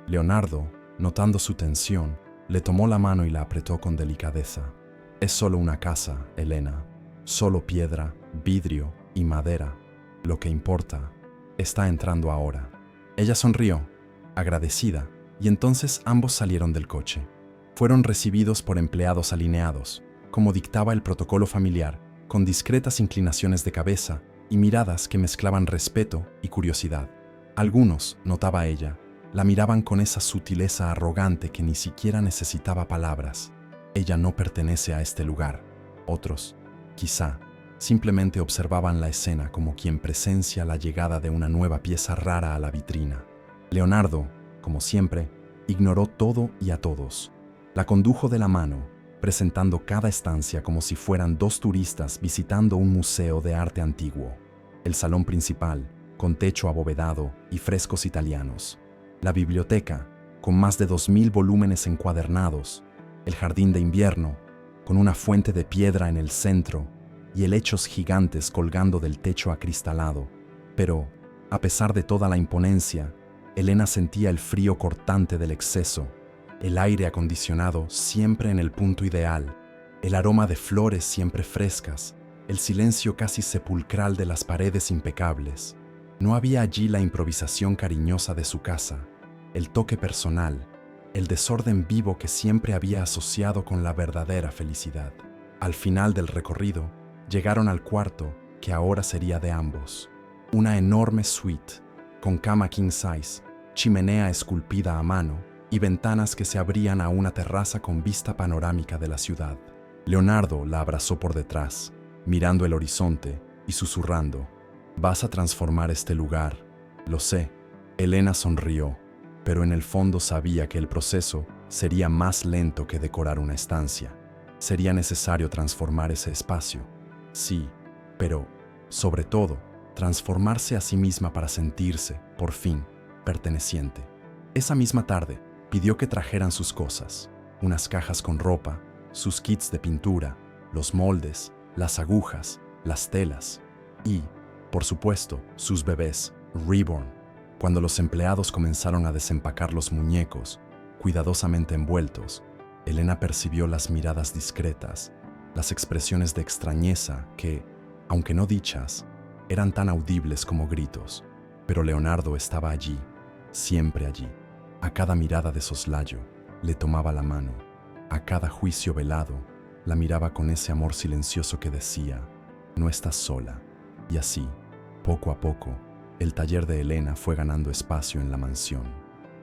Leonardo, notando su tensión, le tomó la mano y la apretó con delicadeza. «Es solo una casa, Elena. Solo piedra, vidrio y madera. Lo que importa está entrando ahora». Ella sonrió, agradecida, y entonces ambos salieron del coche. Fueron recibidos por empleados alineados, como dictaba el protocolo familiar, con discretas inclinaciones de cabeza y miradas que mezclaban respeto y curiosidad. Algunos, notaba ella, la miraban con esa sutileza arrogante que ni siquiera necesitaba palabras. Ella no pertenece a este lugar. Otros, quizá, simplemente observaban la escena como quien presencia la llegada de una nueva pieza rara a la vitrina. Leonardo, como siempre, ignoró todo y a todos. La condujo de la mano, presentando cada estancia como si fueran dos turistas visitando un museo de arte antiguo. El salón principal, con techo abovedado y frescos italianos. La biblioteca, con más de 2000 volúmenes encuadernados. El jardín de invierno, con una fuente de piedra en el centro y helechos gigantes colgando del techo acristalado. Pero, a pesar de toda la imponencia, Elena sentía el frío cortante del exceso, el aire acondicionado siempre en el punto ideal, el aroma de flores siempre frescas, el silencio casi sepulcral de las paredes impecables. No había allí la improvisación cariñosa de su casa, el toque personal, el desorden vivo que siempre había asociado con la verdadera felicidad. Al final del recorrido, llegaron al cuarto que ahora sería de ambos. Una enorme suite, con cama king size, chimenea esculpida a mano y ventanas que se abrían a una terraza con vista panorámica de la ciudad. Leonardo la abrazó por detrás, mirando el horizonte y susurrando: «Vas a transformar este lugar, lo sé». Elena sonrió, pero en el fondo sabía que el proceso sería más lento que decorar una estancia. Sería necesario transformar ese espacio, sí, pero, sobre todo, transformarse a sí misma para sentirse, por fin, perteneciente. Esa misma tarde, pidió que trajeran sus cosas, unas cajas con ropa, sus kits de pintura, los moldes, las agujas, las telas y, por supuesto, sus bebés, Reborn. Cuando los empleados comenzaron a desempacar los muñecos, cuidadosamente envueltos, Elena percibió las miradas discretas, las expresiones de extrañeza que, aunque no dichas, eran tan audibles como gritos. Pero Leonardo estaba allí, siempre allí. A cada mirada de soslayo, le tomaba la mano. A cada juicio velado, la miraba con ese amor silencioso que decía: «No estás sola». Y así, poco a poco, el taller de Elena fue ganando espacio en la mansión.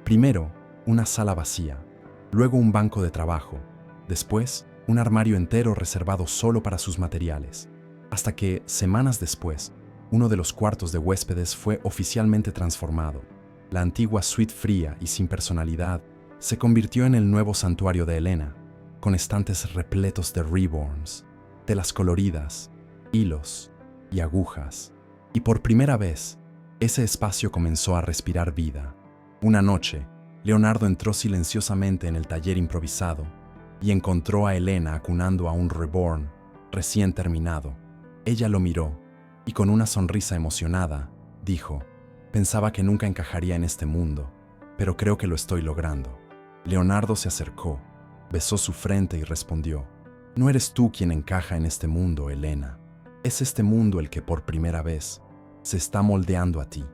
Primero, una sala vacía, luego un banco de trabajo, después, un armario entero reservado solo para sus materiales, hasta que, semanas después, uno de los cuartos de huéspedes fue oficialmente transformado. La antigua suite fría y sin personalidad se convirtió en el nuevo santuario de Elena, con estantes repletos de reborns, telas coloridas, hilos y agujas. Y por primera vez, ese espacio comenzó a respirar vida. Una noche, Leonardo entró silenciosamente en el taller improvisado y encontró a Elena acunando a un reborn recién terminado. Ella lo miró y con una sonrisa emocionada, dijo: «Pensaba que nunca encajaría en este mundo, pero creo que lo estoy logrando». Leonardo se acercó, besó su frente y respondió: «No eres tú quien encaja en este mundo, Elena. Es este mundo el que por primera vez se está moldeando a ti».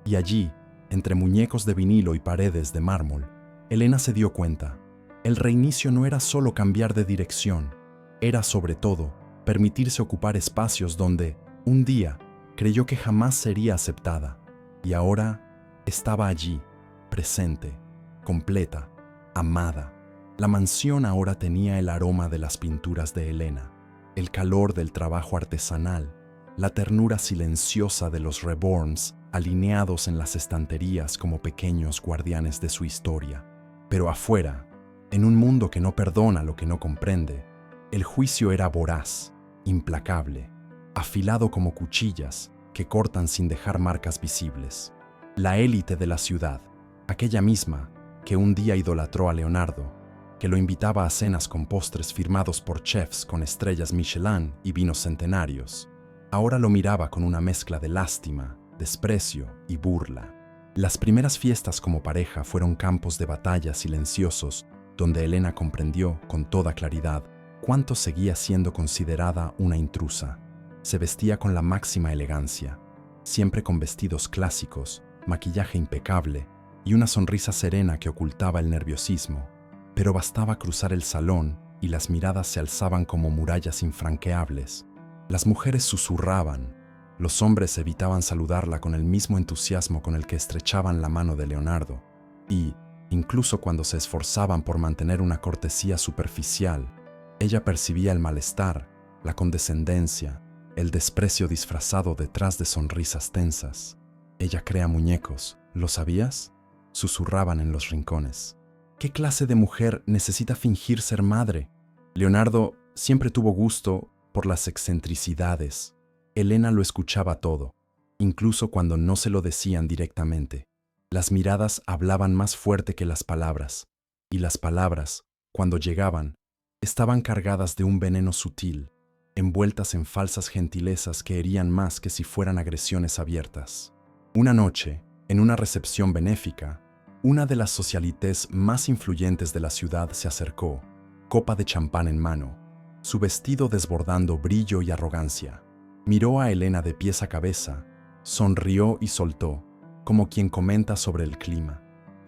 Y allí, entre muñecos de vinilo y paredes de mármol, Elena se dio cuenta. El reinicio no era solo cambiar de dirección, era sobre todo permitirse ocupar espacios donde, un día, creyó que jamás sería aceptada. Y ahora estaba allí, presente, completa, amada. La mansión ahora tenía el aroma de las pinturas de Elena, el calor del trabajo artesanal, la ternura silenciosa de los reborns alineados en las estanterías como pequeños guardianes de su historia. Pero afuera, en un mundo que no perdona lo que no comprende, el juicio era voraz, implacable, afilado como cuchillas que cortan sin dejar marcas visibles. la élite de la ciudad, aquella misma que un día idolatró a Leonardo, que lo invitaba a cenas con postres firmados por chefs con estrellas Michelin y vinos centenarios. Ahora lo miraba con una mezcla de lástima, desprecio y burla. Las primeras fiestas como pareja fueron campos de batalla silenciosos donde Elena comprendió con toda claridad cuánto seguía siendo considerada una intrusa. Se vestía con la máxima elegancia, siempre con vestidos clásicos, maquillaje impecable y una sonrisa serena que ocultaba el nerviosismo. Pero bastaba cruzar el salón y las miradas se alzaban como murallas infranqueables. Las mujeres susurraban, los hombres evitaban saludarla con el mismo entusiasmo con el que estrechaban la mano de Leonardo, y, incluso cuando se esforzaban por mantener una cortesía superficial, ella percibía el malestar, la condescendencia, el desprecio disfrazado detrás de sonrisas tensas. Ella crea muñecos, ¿lo sabías?, susurraban en los rincones. ¿Qué clase de mujer necesita fingir ser madre? Leonardo siempre tuvo gusto por las excentricidades. Elena lo escuchaba todo, incluso cuando no se lo decían directamente. Las miradas hablaban más fuerte que las palabras, y las palabras, cuando llegaban, estaban cargadas de un veneno sutil, envueltas en falsas gentilezas que herían más que si fueran agresiones abiertas. Una noche, en una recepción benéfica, una de las socialites más influyentes de la ciudad se acercó, copa de champán en mano, su vestido desbordando brillo y arrogancia. Miró a Elena de pies a cabeza, sonrió y soltó, como quien comenta sobre el clima.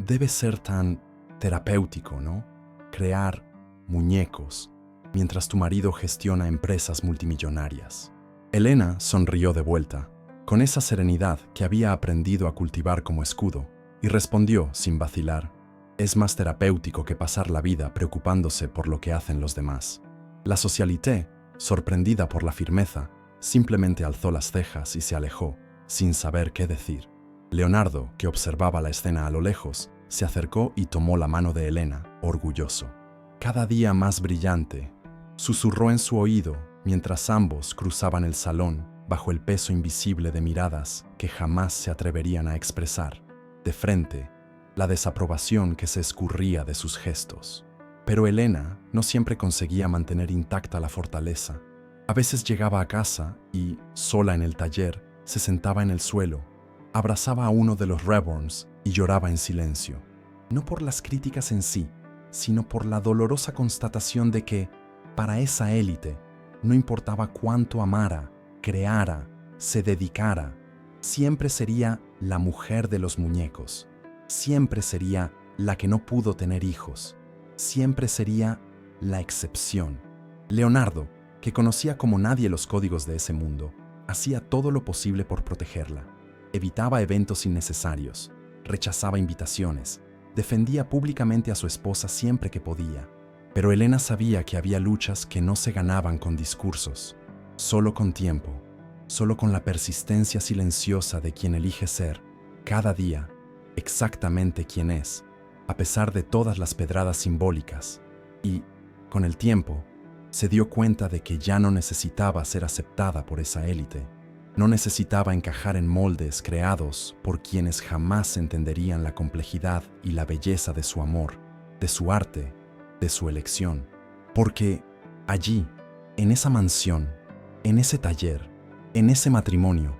Debe ser tan terapéutico, ¿no? Crear muñecos, mientras tu marido gestiona empresas multimillonarias. Elena sonrió de vuelta, con esa serenidad que había aprendido a cultivar como escudo, y respondió sin vacilar: es más terapéutico que pasar la vida preocupándose por lo que hacen los demás. La socialité, sorprendida por la firmeza, simplemente alzó las cejas y se alejó, sin saber qué decir. Leonardo, que observaba la escena a lo lejos, se acercó y tomó la mano de Elena, orgulloso. Cada día más brillante, susurró en su oído mientras ambos cruzaban el salón bajo el peso invisible de miradas que jamás se atreverían a expresar. De frente, la desaprobación que se escurría de sus gestos. Pero Elena no siempre conseguía mantener intacta la fortaleza. A veces llegaba a casa y, sola en el taller, se sentaba en el suelo, abrazaba a uno de los Reborns y lloraba en silencio. No por las críticas en sí, sino por la dolorosa constatación de que, para esa élite, no importaba cuánto amara, creara, se dedicara, siempre sería la mujer de los muñecos, siempre sería la que no pudo tener hijos, siempre sería la excepción. Leonardo, que conocía como nadie los códigos de ese mundo, hacía todo lo posible por protegerla. Evitaba eventos innecesarios, rechazaba invitaciones, defendía públicamente a su esposa siempre que podía. Pero Elena sabía que había luchas que no se ganaban con discursos, solo con tiempo, solo con la persistencia silenciosa de quien elige ser, cada día, exactamente quien es, a pesar de todas las pedradas simbólicas. Y, con el tiempo, se dio cuenta de que ya no necesitaba ser aceptada por esa élite. No necesitaba encajar en moldes creados por quienes jamás entenderían la complejidad y la belleza de su amor, de su arte, de su elección. Porque allí, en esa mansión, en ese taller, en ese matrimonio,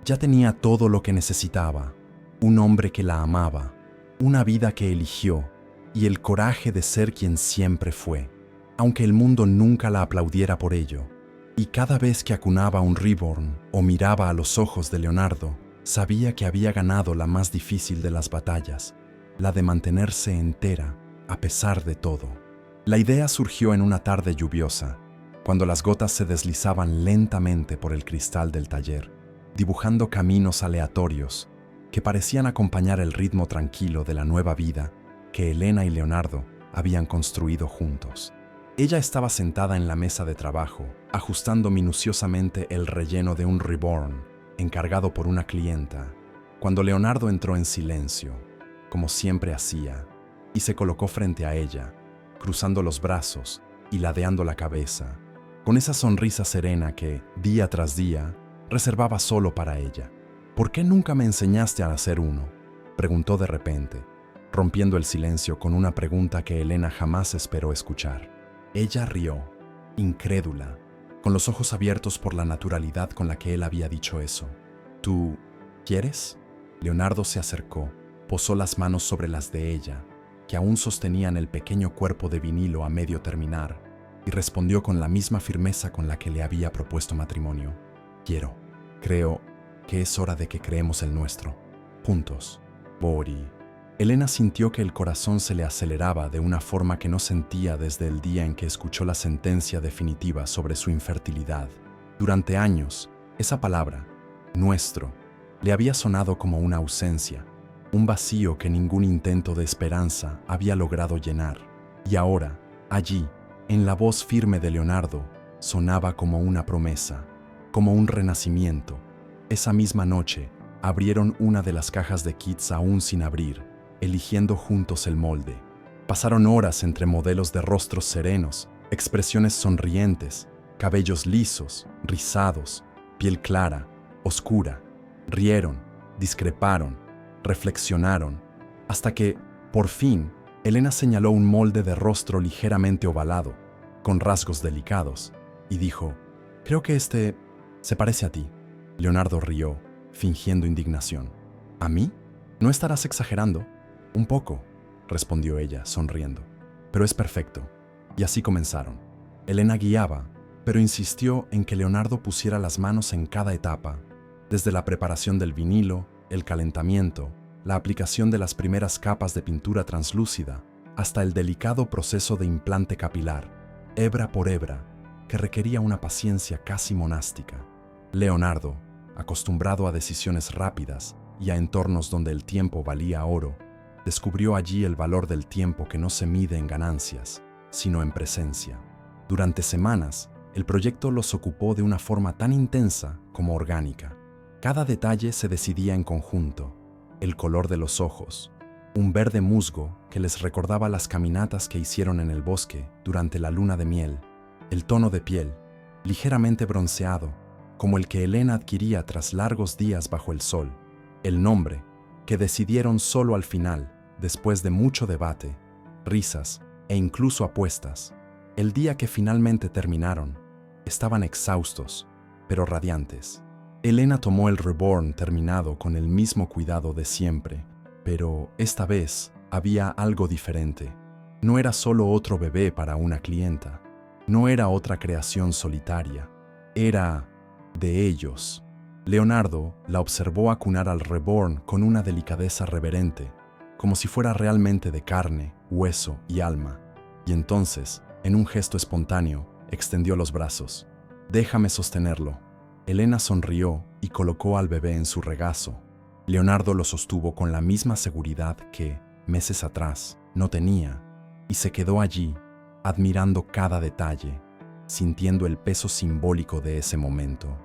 ya tenía todo lo que necesitaba: un hombre que la amaba, una vida que eligió y el coraje de ser quien siempre fue, aunque el mundo nunca la aplaudiera por ello. Y cada vez que acunaba un Reborn o miraba a los ojos de Leonardo, sabía que había ganado la más difícil de las batallas, la de mantenerse entera a pesar de todo. La idea surgió en una tarde lluviosa, cuando las gotas se deslizaban lentamente por el cristal del taller, dibujando caminos aleatorios que parecían acompañar el ritmo tranquilo de la nueva vida que Elena y Leonardo habían construido juntos. Ella estaba sentada en la mesa de trabajo, ajustando minuciosamente el relleno de un Reborn, encargado por una clienta, cuando Leonardo entró en silencio, como siempre hacía, y se colocó frente a ella, cruzando los brazos y ladeando la cabeza, con esa sonrisa serena que, día tras día, reservaba solo para ella. ¿Por qué nunca me enseñaste a hacer uno?, Preguntó de repente, rompiendo el silencio con una pregunta que Elena jamás esperó escuchar. Ella rió, incrédula, con los ojos abiertos por la naturalidad con la que él había dicho eso. ¿Tú quieres? Leonardo se acercó, posó las manos sobre las de ella, que aún sostenían el pequeño cuerpo de vinilo a medio terminar, y respondió con la misma firmeza con la que le había propuesto matrimonio. Quiero. Creo que es hora de que creemos el nuestro. Juntos. Bori. Elena sintió que el corazón se le aceleraba de una forma que no sentía desde el día en que escuchó la sentencia definitiva sobre su infertilidad. Durante años, esa palabra, nuestro, le había sonado como una ausencia, un vacío que ningún intento de esperanza había logrado llenar. Y ahora, allí, en la voz firme de Leonardo, sonaba como una promesa, como un renacimiento. Esa misma noche, abrieron una de las cajas de kits aún sin abrir, eligiendo juntos el molde. Pasaron horas entre modelos de rostros serenos, expresiones sonrientes, cabellos lisos, rizados, piel clara, oscura. Rieron, discreparon, reflexionaron, hasta que, por fin, Elena señaló un molde de rostro ligeramente ovalado, con rasgos delicados, y dijo, «Creo que este se parece a ti». Leonardo rió, fingiendo indignación. «¿A mí? ¿No estarás exagerando?» «Un poco», respondió ella, sonriendo. «Pero es perfecto». Y así comenzaron. Elena guiaba, pero insistió en que Leonardo pusiera las manos en cada etapa, desde la preparación del vinilo, el calentamiento, la aplicación de las primeras capas de pintura translúcida, hasta el delicado proceso de implante capilar, hebra por hebra, que requería una paciencia casi monástica. Leonardo, acostumbrado a decisiones rápidas y a entornos donde el tiempo valía oro, descubrió allí el valor del tiempo que no se mide en ganancias, sino en presencia. Durante semanas, el proyecto los ocupó de una forma tan intensa como orgánica. Cada detalle se decidía en conjunto: el color de los ojos, un verde musgo que les recordaba las caminatas que hicieron en el bosque durante la luna de miel, el tono de piel, ligeramente bronceado, como el que Elena adquiría tras largos días bajo el sol, el nombre, que decidieron solo al final, después de mucho debate, risas e incluso apuestas. El día que finalmente terminaron, estaban exhaustos, pero radiantes. Elena tomó el reborn terminado con el mismo cuidado de siempre, pero esta vez había algo diferente. No era solo otro bebé para una clienta, no era otra creación solitaria, era de ellos. Leonardo la observó acunar al reborn con una delicadeza reverente, como si fuera realmente de carne, hueso y alma, y entonces, en un gesto espontáneo, extendió los brazos. «Déjame sostenerlo». Elena sonrió y colocó al bebé en su regazo. Leonardo lo sostuvo con la misma seguridad que, meses atrás, no tenía, y se quedó allí, admirando cada detalle, sintiendo el peso simbólico de ese momento.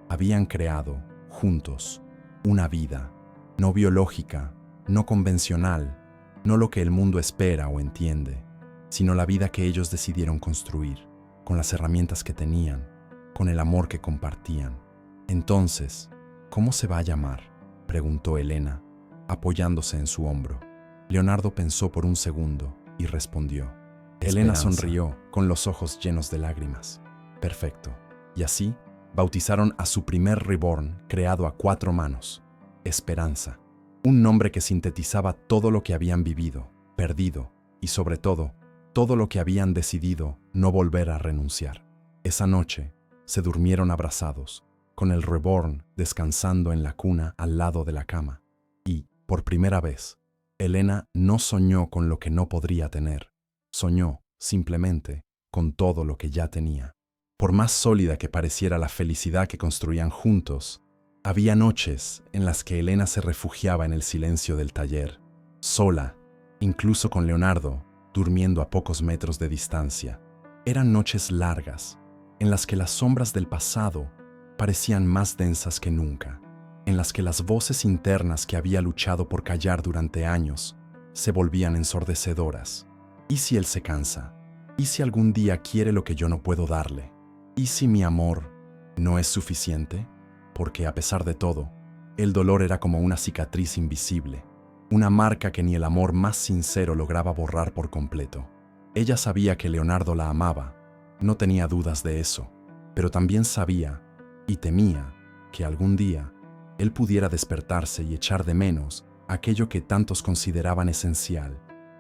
Habían creado, juntos, una vida, no biológica, no convencional, no lo que el mundo espera o entiende, sino la vida que ellos decidieron construir, con las herramientas que tenían, con el amor que compartían. Entonces, ¿cómo se va a llamar?, preguntó Elena, apoyándose en su hombro. Leonardo pensó por un segundo y respondió. Elena sonrió con los ojos llenos de lágrimas. Perfecto. Y así, bautizaron a su primer reborn creado a 4 manos. Esperanza. Un nombre que sintetizaba todo lo que habían vivido, perdido y, sobre todo, todo lo que habían decidido no volver a renunciar. Esa noche, se durmieron abrazados, con el reborn descansando en la cuna al lado de la cama. Y, por primera vez, Elena no soñó con lo que no podría tener. Soñó, simplemente, con todo lo que ya tenía. Por más sólida que pareciera la felicidad que construían juntos, había noches en las que Elena se refugiaba en el silencio del taller, sola, incluso con Leonardo, durmiendo a pocos metros de distancia. Eran noches largas, en las que las sombras del pasado parecían más densas que nunca, en las que las voces internas que había luchado por callar durante años se volvían ensordecedoras. ¿Y si él se cansa? ¿Y si algún día quiere lo que yo no puedo darle? ¿Y si mi amor no es suficiente? Porque, a pesar de todo, el dolor era como una cicatriz invisible, una marca que ni el amor más sincero lograba borrar por completo. Ella sabía que Leonardo la amaba, no tenía dudas de eso, pero también sabía y temía que algún día él pudiera despertarse y echar de menos aquello que tantos consideraban esencial,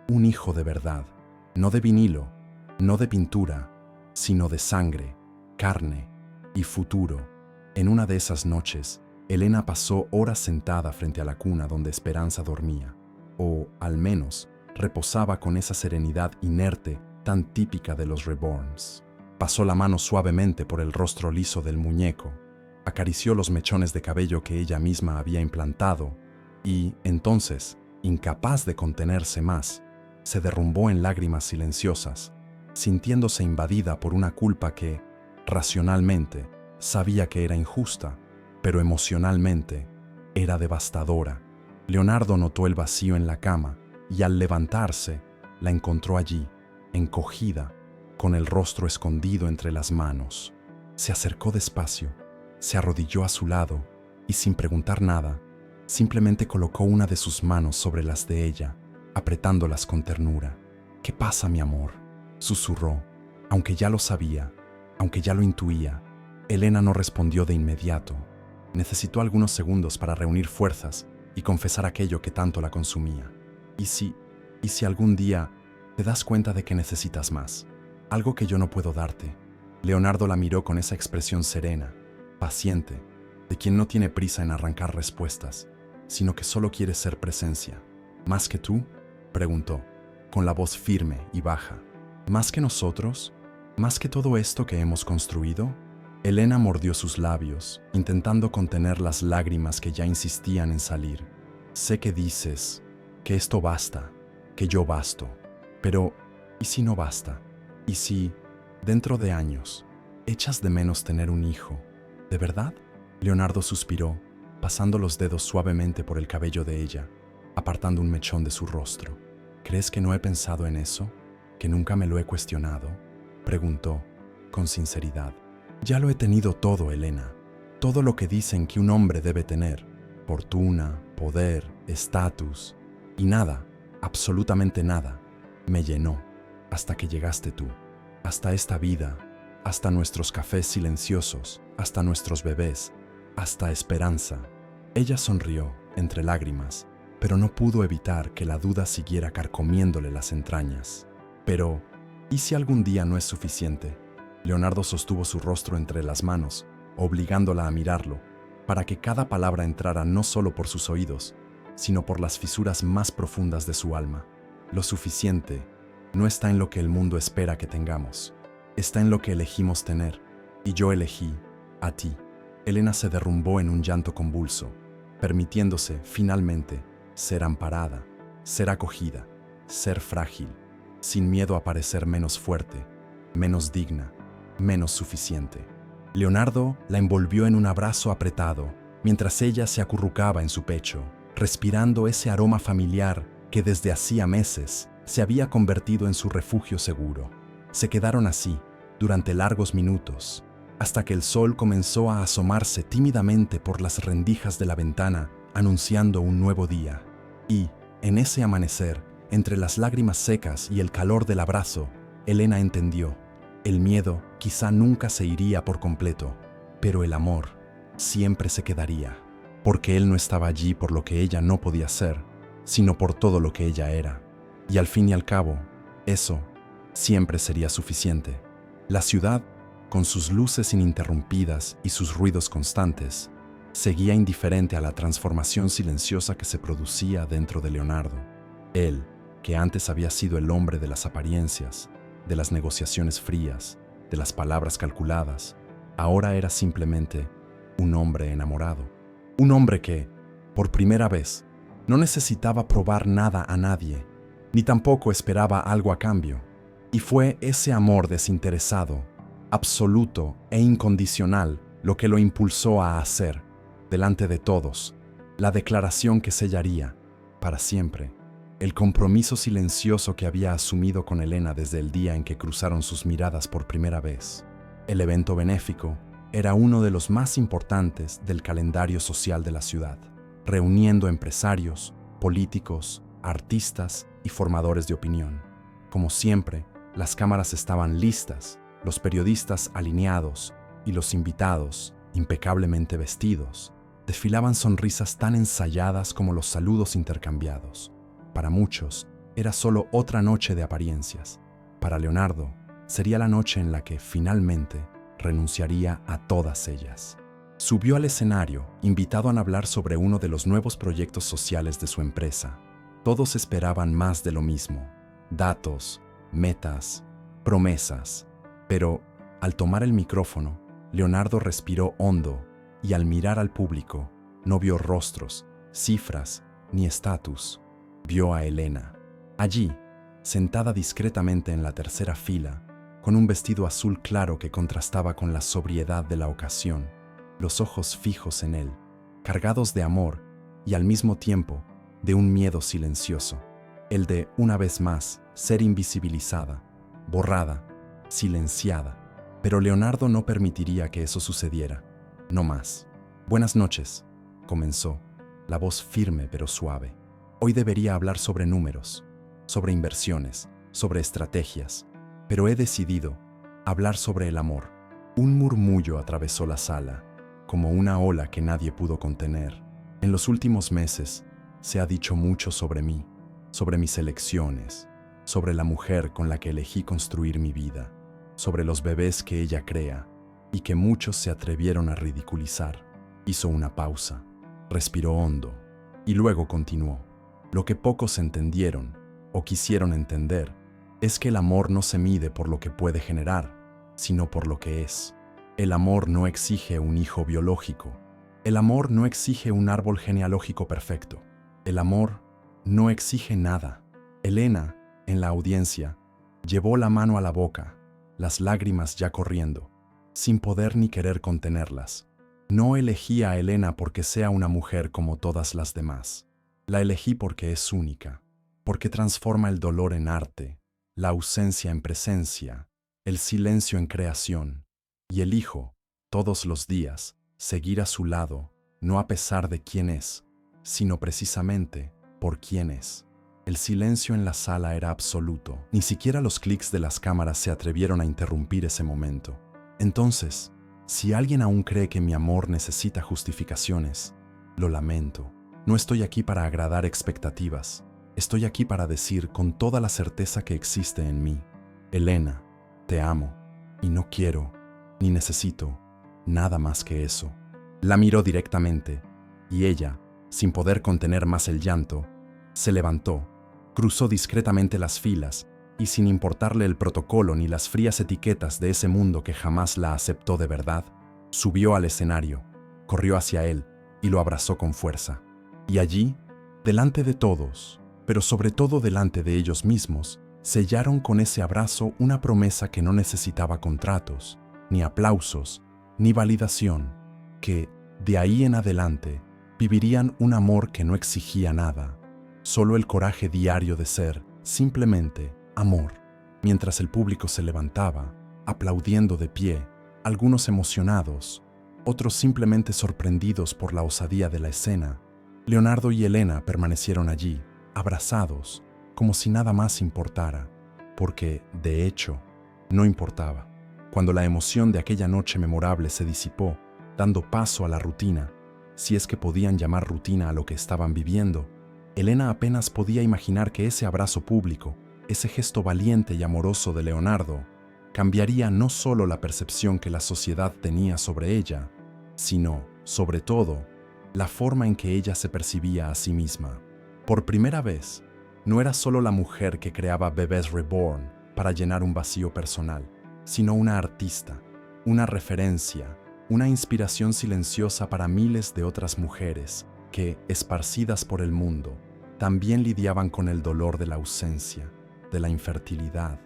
un hijo de verdad, no de vinilo, no de pintura, sino de sangre, carne y futuro. En una de esas noches, Elena pasó horas sentada frente a la cuna donde Esperanza dormía, o, al menos, reposaba con esa serenidad inerte tan típica de los reborns. Pasó la mano suavemente por el rostro liso del muñeco, acarició los mechones de cabello que ella misma había implantado y, entonces, incapaz de contenerse más, se derrumbó en lágrimas silenciosas, sintiéndose invadida por una culpa que, racionalmente, sabía que era injusta, pero emocionalmente era devastadora. Leonardo notó el vacío en la cama y al levantarse, la encontró allí, encogida, con el rostro escondido entre las manos. Se acercó despacio, se arrodilló a su lado y sin preguntar nada, simplemente colocó una de sus manos sobre las de ella, apretándolas con ternura. «¿Qué pasa, mi amor?», susurró, aunque ya lo sabía, aunque ya lo intuía. Elena no respondió de inmediato. Necesitó algunos segundos para reunir fuerzas y confesar aquello que tanto la consumía. ¿Y si algún día te das cuenta de que necesitas más? Algo que yo no puedo darte». Leonardo la miró con esa expresión serena, paciente, de quien no tiene prisa en arrancar respuestas, sino que solo quiere ser presencia. «¿Más que tú?», preguntó, con la voz firme y baja. «¿Más que nosotros? ¿Más que todo esto que hemos construido?». Elena mordió sus labios, intentando contener las lágrimas que ya insistían en salir. «Sé que dices que esto basta, que yo basto, pero ¿y si no basta? ¿Y si, dentro de años, echas de menos tener un hijo? ¿De verdad?». Leonardo suspiró, pasando los dedos suavemente por el cabello de ella, apartando un mechón de su rostro. «¿Crees que no he pensado en eso? ¿Que nunca me lo he cuestionado?», preguntó, con sinceridad. «Ya lo he tenido todo, Elena, todo lo que dicen que un hombre debe tener, fortuna, poder, estatus, y nada, absolutamente nada, me llenó, hasta que llegaste tú, hasta esta vida, hasta nuestros cafés silenciosos, hasta nuestros bebés, hasta Esperanza». Ella sonrió, entre lágrimas, pero no pudo evitar que la duda siguiera carcomiéndole las entrañas. «Pero, ¿y si algún día no es suficiente?». Leonardo sostuvo su rostro entre las manos, obligándola a mirarlo, para que cada palabra entrara no solo por sus oídos, sino por las fisuras más profundas de su alma. «Lo suficiente no está en lo que el mundo espera que tengamos, está en lo que elegimos tener, y yo elegí a ti». Elena se derrumbó en un llanto convulso, permitiéndose, finalmente, ser amparada, ser acogida, ser frágil, sin miedo a parecer menos fuerte, menos digna, menos suficiente. Leonardo la envolvió en un abrazo apretado, mientras ella se acurrucaba en su pecho, respirando ese aroma familiar que desde hacía meses se había convertido en su refugio seguro. Se quedaron así, durante largos minutos, hasta que el sol comenzó a asomarse tímidamente por las rendijas de la ventana, anunciando un nuevo día. Y, en ese amanecer, entre las lágrimas secas y el calor del abrazo, Elena entendió. El miedo quizá nunca se iría por completo, pero el amor siempre se quedaría, porque él no estaba allí por lo que ella no podía ser, sino por todo lo que ella era. Y al fin y al cabo, eso siempre sería suficiente. La ciudad, con sus luces ininterrumpidas y sus ruidos constantes, seguía indiferente a la transformación silenciosa que se producía dentro de Leonardo. Él, que antes había sido el hombre de las apariencias, de las negociaciones frías, de las palabras calculadas, ahora era simplemente un hombre enamorado. Un hombre que, por primera vez, no necesitaba probar nada a nadie, ni tampoco esperaba algo a cambio. Y fue ese amor desinteresado, absoluto e incondicional lo que lo impulsó a hacer, delante de todos, la declaración que sellaría, para siempre, el compromiso silencioso que había asumido con Elena desde el día en que cruzaron sus miradas por primera vez. El evento benéfico era uno de los más importantes del calendario social de la ciudad, reuniendo empresarios, políticos, artistas y formadores de opinión. Como siempre, las cámaras estaban listas, los periodistas alineados y los invitados, impecablemente vestidos, desfilaban sonrisas tan ensayadas como los saludos intercambiados. Para muchos, era solo otra noche de apariencias. Para Leonardo, sería la noche en la que, finalmente, renunciaría a todas ellas. Subió al escenario, invitado a hablar sobre uno de los nuevos proyectos sociales de su empresa. Todos esperaban más de lo mismo: datos, metas, promesas. Pero, al tomar el micrófono, Leonardo respiró hondo y al mirar al público, no vio rostros, cifras ni estatus. Vio a Elena. Allí, sentada discretamente en la tercera fila, con un vestido azul claro que contrastaba con la sobriedad de la ocasión, los ojos fijos en él, cargados de amor y al mismo tiempo de un miedo silencioso, el de, una vez más, ser invisibilizada, borrada, silenciada. Pero Leonardo no permitiría que eso sucediera. No más. «Buenas noches», comenzó, la voz firme pero suave. «Hoy debería hablar sobre números, sobre inversiones, sobre estrategias, pero he decidido hablar sobre el amor». Un murmullo atravesó la sala, como una ola que nadie pudo contener. En los últimos meses se ha dicho mucho sobre mí, sobre mis elecciones, sobre la mujer con la que elegí construir mi vida, sobre los bebés que ella crea y que muchos se atrevieron a ridiculizar. Hizo una pausa, respiró hondo y luego continuó. Lo que pocos entendieron o quisieron entender es que el amor no se mide por lo que puede generar, sino por lo que es. El amor no exige un hijo biológico. El amor no exige un árbol genealógico perfecto. El amor no exige nada. Elena, en la audiencia, llevó la mano a la boca, las lágrimas ya corriendo, sin poder ni querer contenerlas. No elegí a Elena porque sea una mujer como todas las demás. La elegí porque es única, porque transforma el dolor en arte, la ausencia en presencia, el silencio en creación. Y elijo, todos los días, seguir a su lado, no a pesar de quién es, sino precisamente por quién es. El silencio en la sala era absoluto. Ni siquiera los clics de las cámaras se atrevieron a interrumpir ese momento. Entonces, si alguien aún cree que mi amor necesita justificaciones, lo lamento. No estoy aquí para agradar expectativas. Estoy aquí para decir con toda la certeza que existe en mí: Elena, te amo y no quiero ni necesito nada más que eso. La miró directamente y ella, sin poder contener más el llanto, se levantó, cruzó discretamente las filas y, sin importarle el protocolo ni las frías etiquetas de ese mundo que jamás la aceptó de verdad, subió al escenario, corrió hacia él y lo abrazó con fuerza. Y allí, delante de todos, pero sobre todo delante de ellos mismos, sellaron con ese abrazo una promesa que no necesitaba contratos, ni aplausos, ni validación, que, de ahí en adelante, vivirían un amor que no exigía nada, solo el coraje diario de ser, simplemente, amor. Mientras el público se levantaba, aplaudiendo de pie, algunos emocionados, otros simplemente sorprendidos por la osadía de la escena, Leonardo y Elena permanecieron allí, abrazados, como si nada más importara, porque, de hecho, no importaba. Cuando la emoción de aquella noche memorable se disipó, dando paso a la rutina, si es que podían llamar rutina a lo que estaban viviendo, Elena apenas podía imaginar que ese abrazo público, ese gesto valiente y amoroso de Leonardo, cambiaría no solo la percepción que la sociedad tenía sobre ella, sino, sobre todo, la forma en que ella se percibía a sí misma. Por primera vez, no era solo la mujer que creaba bebés reborn para llenar un vacío personal, sino una artista, una referencia, una inspiración silenciosa para miles de otras mujeres que, esparcidas por el mundo, también lidiaban con el dolor de la ausencia, de la infertilidad,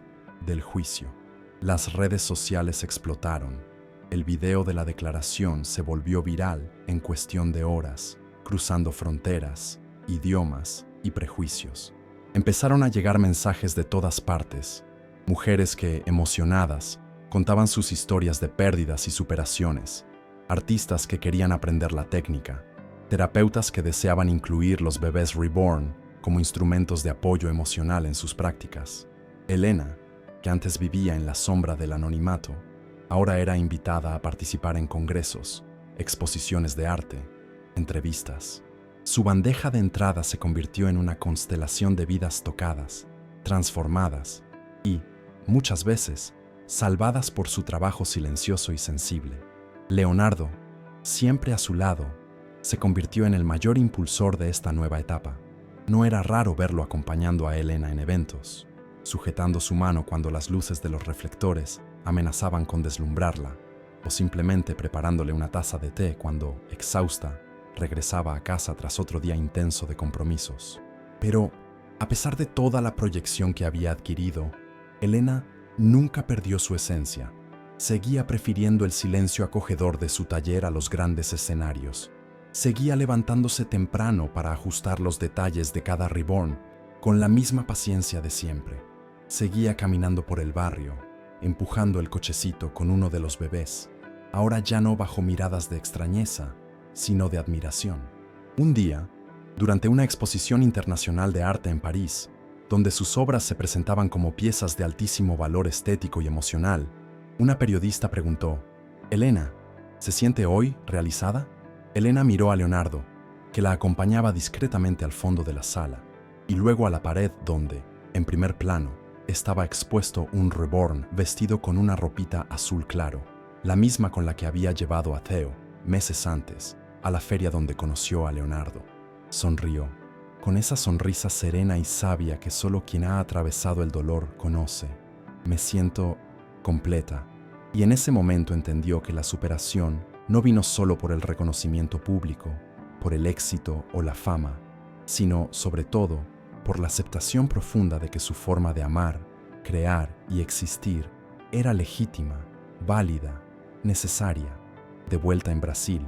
del juicio. Las redes sociales explotaron. El video de la declaración se volvió viral en cuestión de horas, cruzando fronteras, idiomas y prejuicios. Empezaron a llegar mensajes de todas partes, mujeres que, emocionadas, contaban sus historias de pérdidas y superaciones, artistas que querían aprender la técnica, terapeutas que deseaban incluir los bebés reborn como instrumentos de apoyo emocional en sus prácticas. Elena, que antes vivía en la sombra del anonimato, ahora era invitada a participar en congresos, exposiciones de arte, entrevistas. Su bandeja de entrada se convirtió en una constelación de vidas tocadas, transformadas y, muchas veces, salvadas por su trabajo silencioso y sensible. Leonardo, siempre a su lado, se convirtió en el mayor impulsor de esta nueva etapa. No era raro verlo acompañando a Elena en eventos, sujetando su mano cuando las luces de los reflectores amenazaban con deslumbrarla, o simplemente preparándole una taza de té cuando, exhausta, regresaba a casa tras otro día intenso de compromisos. Pero, a pesar de toda la proyección que había adquirido, Elena nunca perdió su esencia. Seguía prefiriendo el silencio acogedor de su taller a los grandes escenarios. Seguía levantándose temprano para ajustar los detalles de cada reborn con la misma paciencia de siempre. Seguía caminando por el barrio, empujando el cochecito con uno de los bebés, ahora ya no bajo miradas de extrañeza, sino de admiración. Un día, durante una exposición internacional de arte en París, donde sus obras se presentaban como piezas de altísimo valor estético y emocional, una periodista preguntó: «Elena, ¿se siente hoy realizada?». Elena miró a Leonardo, que la acompañaba discretamente al fondo de la sala, y luego a la pared donde, en primer plano, estaba expuesto un reborn vestido con una ropita azul claro, la misma con la que había llevado a Theo, meses antes, a la feria donde conoció a Leonardo. Sonrió, con esa sonrisa serena y sabia que solo quien ha atravesado el dolor conoce. «Me siento completa». Y en ese momento entendió que la superación no vino solo por el reconocimiento público, por el éxito o la fama, sino, sobre todo, por la aceptación profunda de que su forma de amar, crear y existir era legítima, válida, necesaria. De vuelta en Brasil,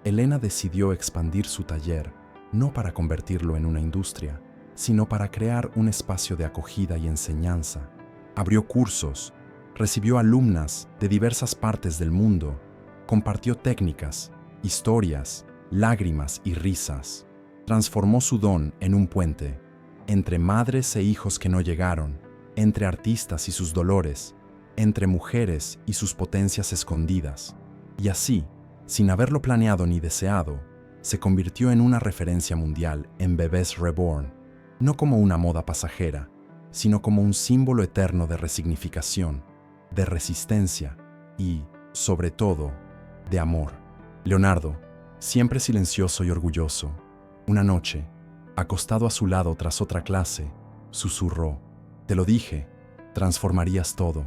Elena decidió expandir su taller, no para convertirlo en una industria, sino para crear un espacio de acogida y enseñanza. Abrió cursos, recibió alumnas de diversas partes del mundo, compartió técnicas, historias, lágrimas y risas. Transformó su don en un puente, entre madres e hijos que no llegaron, entre artistas y sus dolores, entre mujeres y sus potencias escondidas. Y así, sin haberlo planeado ni deseado, se convirtió en una referencia mundial en bebés reborn, no como una moda pasajera, sino como un símbolo eterno de resignificación, de resistencia y, sobre todo, de amor. Leonardo, siempre silencioso y orgulloso, una noche, acostado a su lado tras otra clase, susurró: «Te lo dije, transformarías todo».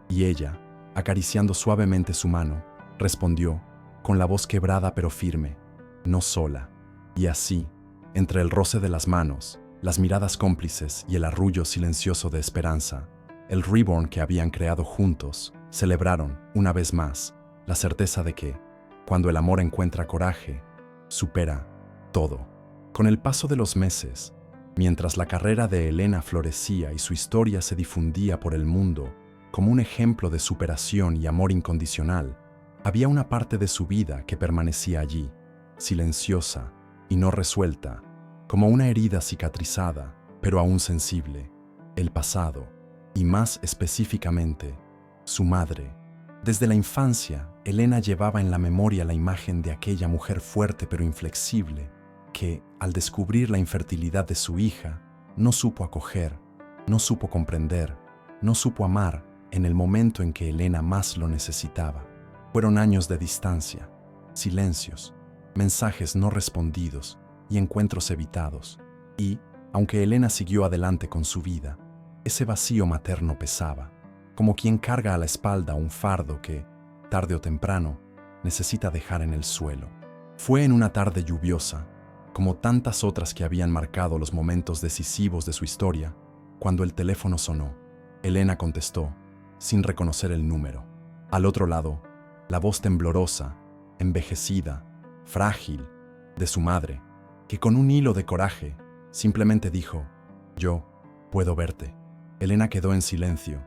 Y ella, acariciando suavemente su mano, respondió, con la voz quebrada pero firme: «No sola». Y así, entre el roce de las manos, las miradas cómplices y el arrullo silencioso de esperanza, el reborn que habían creado juntos, celebraron, una vez más, la certeza de que, cuando el amor encuentra coraje, supera todo. Con el paso de los meses, mientras la carrera de Elena florecía y su historia se difundía por el mundo como un ejemplo de superación y amor incondicional, había una parte de su vida que permanecía allí, silenciosa y no resuelta, como una herida cicatrizada, pero aún sensible: el pasado, y más específicamente, su madre. Desde la infancia, Elena llevaba en la memoria la imagen de aquella mujer fuerte pero inflexible, que, al descubrir la infertilidad de su hija, no supo acoger, no supo comprender, no supo amar en el momento en que Elena más lo necesitaba. Fueron años de distancia, silencios, mensajes no respondidos y encuentros evitados. Y, aunque Elena siguió adelante con su vida, ese vacío materno pesaba, como quien carga a la espalda un fardo que, tarde o temprano, necesita dejar en el suelo. Fue en una tarde lluviosa, como tantas otras que habían marcado los momentos decisivos de su historia, cuando el teléfono sonó. Elena contestó, sin reconocer el número. Al otro lado, la voz temblorosa, envejecida, frágil, de su madre, que con un hilo de coraje simplemente dijo: «Yo puedo verte». Elena quedó en silencio,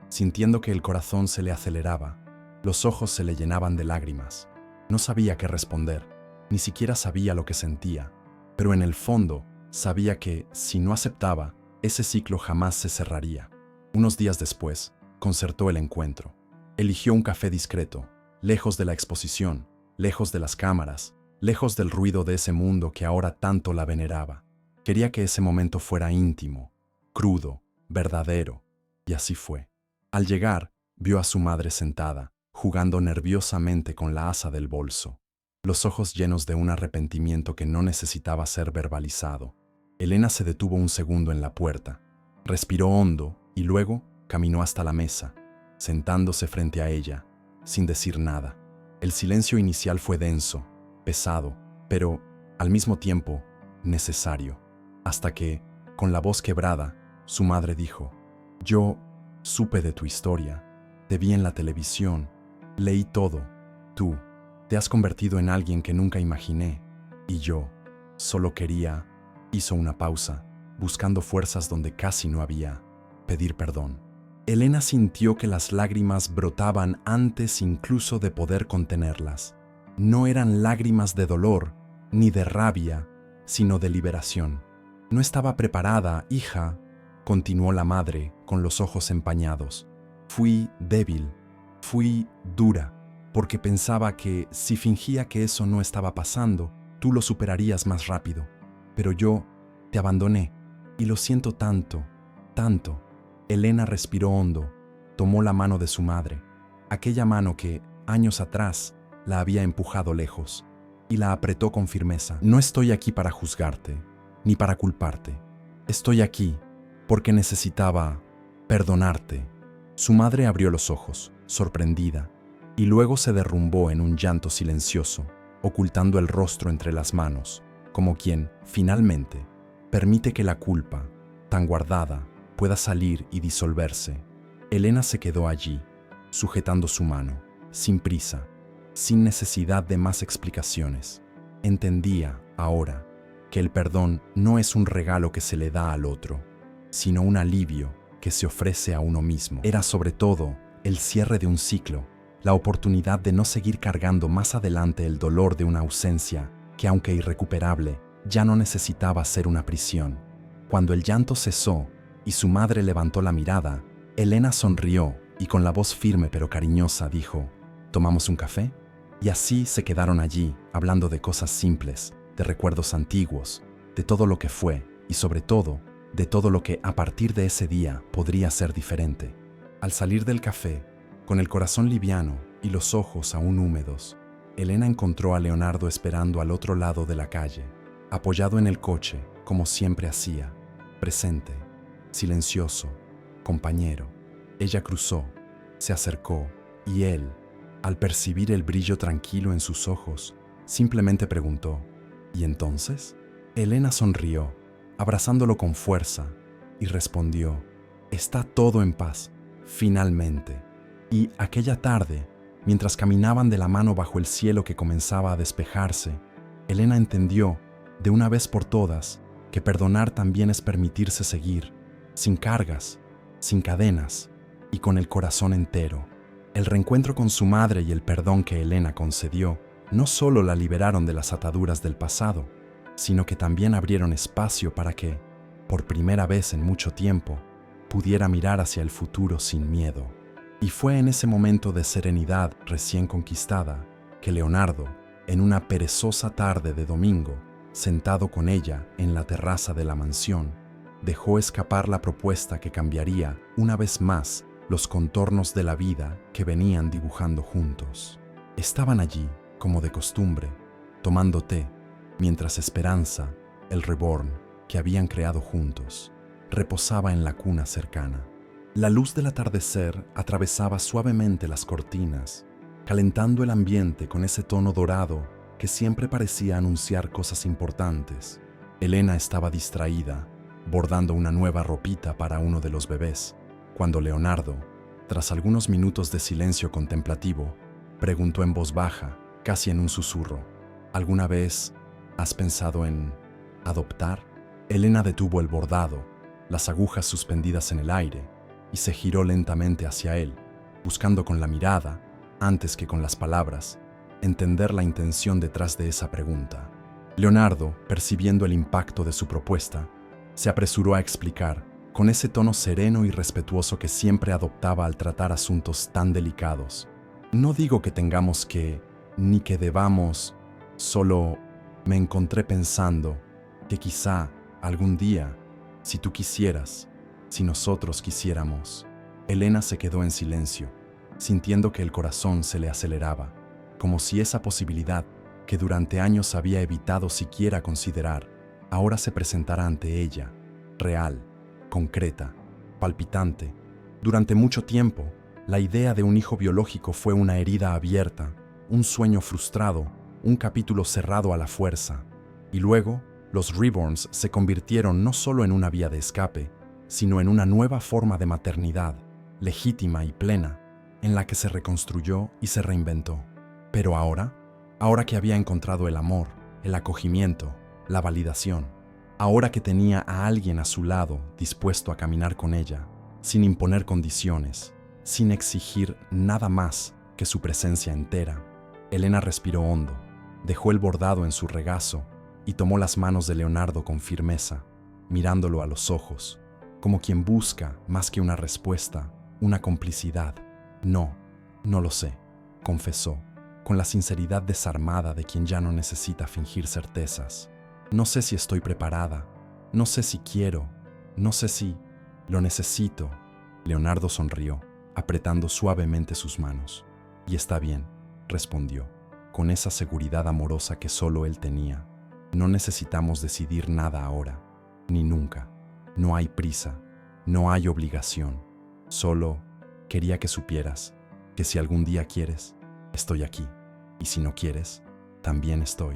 sintiendo que el corazón se le aceleraba, los ojos se le llenaban de lágrimas. No sabía qué responder. Ni siquiera sabía lo que sentía, pero en el fondo sabía que, si no aceptaba, ese ciclo jamás se cerraría. Unos días después, concertó el encuentro. Eligió un café discreto, lejos de la exposición, lejos de las cámaras, lejos del ruido de ese mundo que ahora tanto la veneraba. Quería que ese momento fuera íntimo, crudo, verdadero, y así fue. Al llegar, vio a su madre sentada, jugando nerviosamente con la asa del bolso, los ojos llenos de un arrepentimiento que no necesitaba ser verbalizado. Elena se detuvo un segundo en la puerta, respiró hondo y luego caminó hasta la mesa, sentándose frente a ella, sin decir nada. El silencio inicial fue denso, pesado, pero, al mismo tiempo, necesario, hasta que, con la voz quebrada, su madre dijo: «Yo supe de tu historia, te vi en la televisión, leí todo. Tú te has convertido en alguien que nunca imaginé, y yo solo quería». Hizo una pausa, buscando fuerzas donde casi no había. Pedir perdón. Elena sintió que las lágrimas brotaban antes incluso de poder contenerlas. No eran lágrimas de dolor, ni de rabia, sino de liberación. «No estaba preparada, hija», continuó la madre, con los ojos empañados. «Fui débil, fui dura, porque pensaba que si fingía que eso no estaba pasando, tú lo superarías más rápido. Pero yo te abandoné, y lo siento tanto, tanto». Elena respiró hondo, tomó la mano de su madre, aquella mano que, años atrás, la había empujado lejos, y la apretó con firmeza. «No estoy aquí para juzgarte, ni para culparte. Estoy aquí porque necesitaba perdonarte». Su madre abrió los ojos, sorprendida, y luego se derrumbó en un llanto silencioso, ocultando el rostro entre las manos, como quien, finalmente, permite que la culpa, tan guardada, pueda salir y disolverse. Elena se quedó allí, sujetando su mano, sin prisa, sin necesidad de más explicaciones. Entendía, ahora, que el perdón no es un regalo que se le da al otro, sino un alivio que se ofrece a uno mismo. Era sobre todo el cierre de un ciclo, la oportunidad de no seguir cargando más adelante el dolor de una ausencia que, aunque irrecuperable, ya no necesitaba ser una prisión. Cuando el llanto cesó y su madre levantó la mirada, Elena sonrió y con la voz firme pero cariñosa dijo: «¿Tomamos un café?». Y así se quedaron allí, hablando de cosas simples, de recuerdos antiguos, de todo lo que fue y, sobre todo, de todo lo que a partir de ese día podría ser diferente. Al salir del café, con el corazón liviano y los ojos aún húmedos, Elena encontró a Leonardo esperando al otro lado de la calle, apoyado en el coche, como siempre hacía, presente, silencioso, compañero. Ella cruzó, se acercó, y él, al percibir el brillo tranquilo en sus ojos, simplemente preguntó: «¿Y entonces?». Elena sonrió, abrazándolo con fuerza, y respondió: «Está todo en paz, finalmente». Y aquella tarde, mientras caminaban de la mano bajo el cielo que comenzaba a despejarse, Elena entendió, de una vez por todas, que perdonar también es permitirse seguir, sin cargas, sin cadenas, y con el corazón entero. El reencuentro con su madre y el perdón que Elena concedió no solo la liberaron de las ataduras del pasado, sino que también abrieron espacio para que, por primera vez en mucho tiempo, pudiera mirar hacia el futuro sin miedo. Y fue en ese momento de serenidad recién conquistada que Leonardo, en una perezosa tarde de domingo, sentado con ella en la terraza de la mansión, dejó escapar la propuesta que cambiaría, una vez más, los contornos de la vida que venían dibujando juntos. Estaban allí, como de costumbre, tomando té, mientras Esperanza, el reborn que habían creado juntos, reposaba en la cuna cercana. La luz del atardecer atravesaba suavemente las cortinas, calentando el ambiente con ese tono dorado que siempre parecía anunciar cosas importantes. Elena estaba distraída, bordando una nueva ropita para uno de los bebés, cuando Leonardo, tras algunos minutos de silencio contemplativo, preguntó en voz baja, casi en un susurro: «¿Alguna vez has pensado en adoptar?». Elena detuvo el bordado, las agujas suspendidas en el aire, y se giró lentamente hacia él, buscando con la mirada, antes que con las palabras, entender la intención detrás de esa pregunta. Leonardo, percibiendo el impacto de su propuesta, se apresuró a explicar, con ese tono sereno y respetuoso que siempre adoptaba al tratar asuntos tan delicados. No digo que tengamos que, ni que debamos, solo me encontré pensando que quizá algún día, si tú quisieras, si nosotros quisiéramos. Elena se quedó en silencio, sintiendo que el corazón se le aceleraba, como si esa posibilidad, que durante años había evitado siquiera considerar, ahora se presentara ante ella, real, concreta, palpitante. Durante mucho tiempo, la idea de un hijo biológico fue una herida abierta, un sueño frustrado, un capítulo cerrado a la fuerza. Y luego, los reborns se convirtieron no solo en una vía de escape, sino en una nueva forma de maternidad, legítima y plena, en la que se reconstruyó y se reinventó. Pero ahora que había encontrado el amor, el acogimiento, la validación, ahora que tenía a alguien a su lado dispuesto a caminar con ella, sin imponer condiciones, sin exigir nada más que su presencia entera, Elena respiró hondo, dejó el bordado en su regazo y tomó las manos de Leonardo con firmeza, mirándolo a los ojos, como quien busca, más que una respuesta, una complicidad. No lo sé, confesó, con la sinceridad desarmada de quien ya no necesita fingir certezas. No sé si estoy preparada, no sé si quiero, no sé si lo necesito. Leonardo sonrió, apretando suavemente sus manos. Y está bien, respondió, con esa seguridad amorosa que solo él tenía. No necesitamos decidir nada ahora, ni nunca. No hay prisa, no hay obligación. Solo quería que supieras que si algún día quieres, estoy aquí. Y si no quieres, también estoy.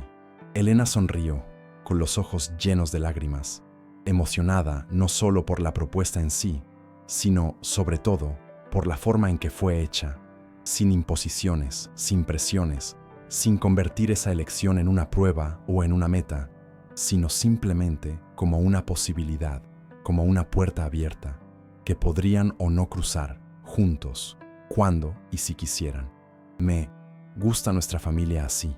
Elena sonrió, con los ojos llenos de lágrimas, emocionada no solo por la propuesta en sí, sino, sobre todo, por la forma en que fue hecha, sin imposiciones, sin presiones, sin convertir esa elección en una prueba o en una meta, sino simplemente como una posibilidad, como una puerta abierta, que podrían o no cruzar, juntos, cuando y si quisieran. Me gusta nuestra familia así,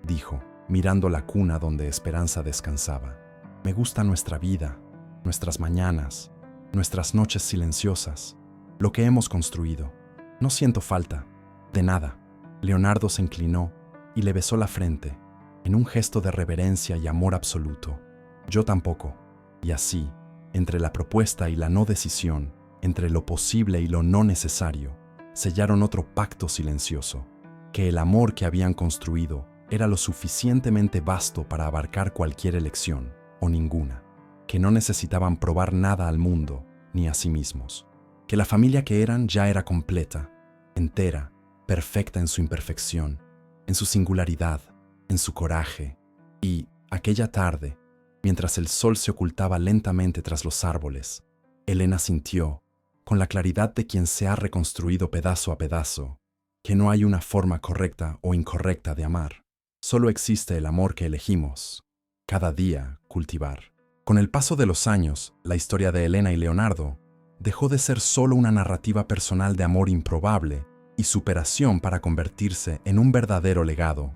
dijo, mirando la cuna donde Esperanza descansaba. Me gusta nuestra vida, nuestras mañanas, nuestras noches silenciosas, lo que hemos construido. No siento falta de nada. Leonardo se inclinó y le besó la frente, en un gesto de reverencia y amor absoluto. Yo tampoco. Y así, entre la propuesta y la no decisión, entre lo posible y lo no necesario, sellaron otro pacto silencioso, que el amor que habían construido era lo suficientemente vasto para abarcar cualquier elección, o ninguna, que no necesitaban probar nada al mundo ni a sí mismos, que la familia que eran ya era completa, entera, perfecta en su imperfección, en su singularidad, en su coraje. Y, aquella tarde, mientras el sol se ocultaba lentamente tras los árboles, Elena sintió, con la claridad de quien se ha reconstruido pedazo a pedazo, que no hay una forma correcta o incorrecta de amar. Solo existe el amor que elegimos, cada día, cultivar. Con el paso de los años, la historia de Elena y Leonardo dejó de ser solo una narrativa personal de amor improbable y superación para convertirse en un verdadero legado.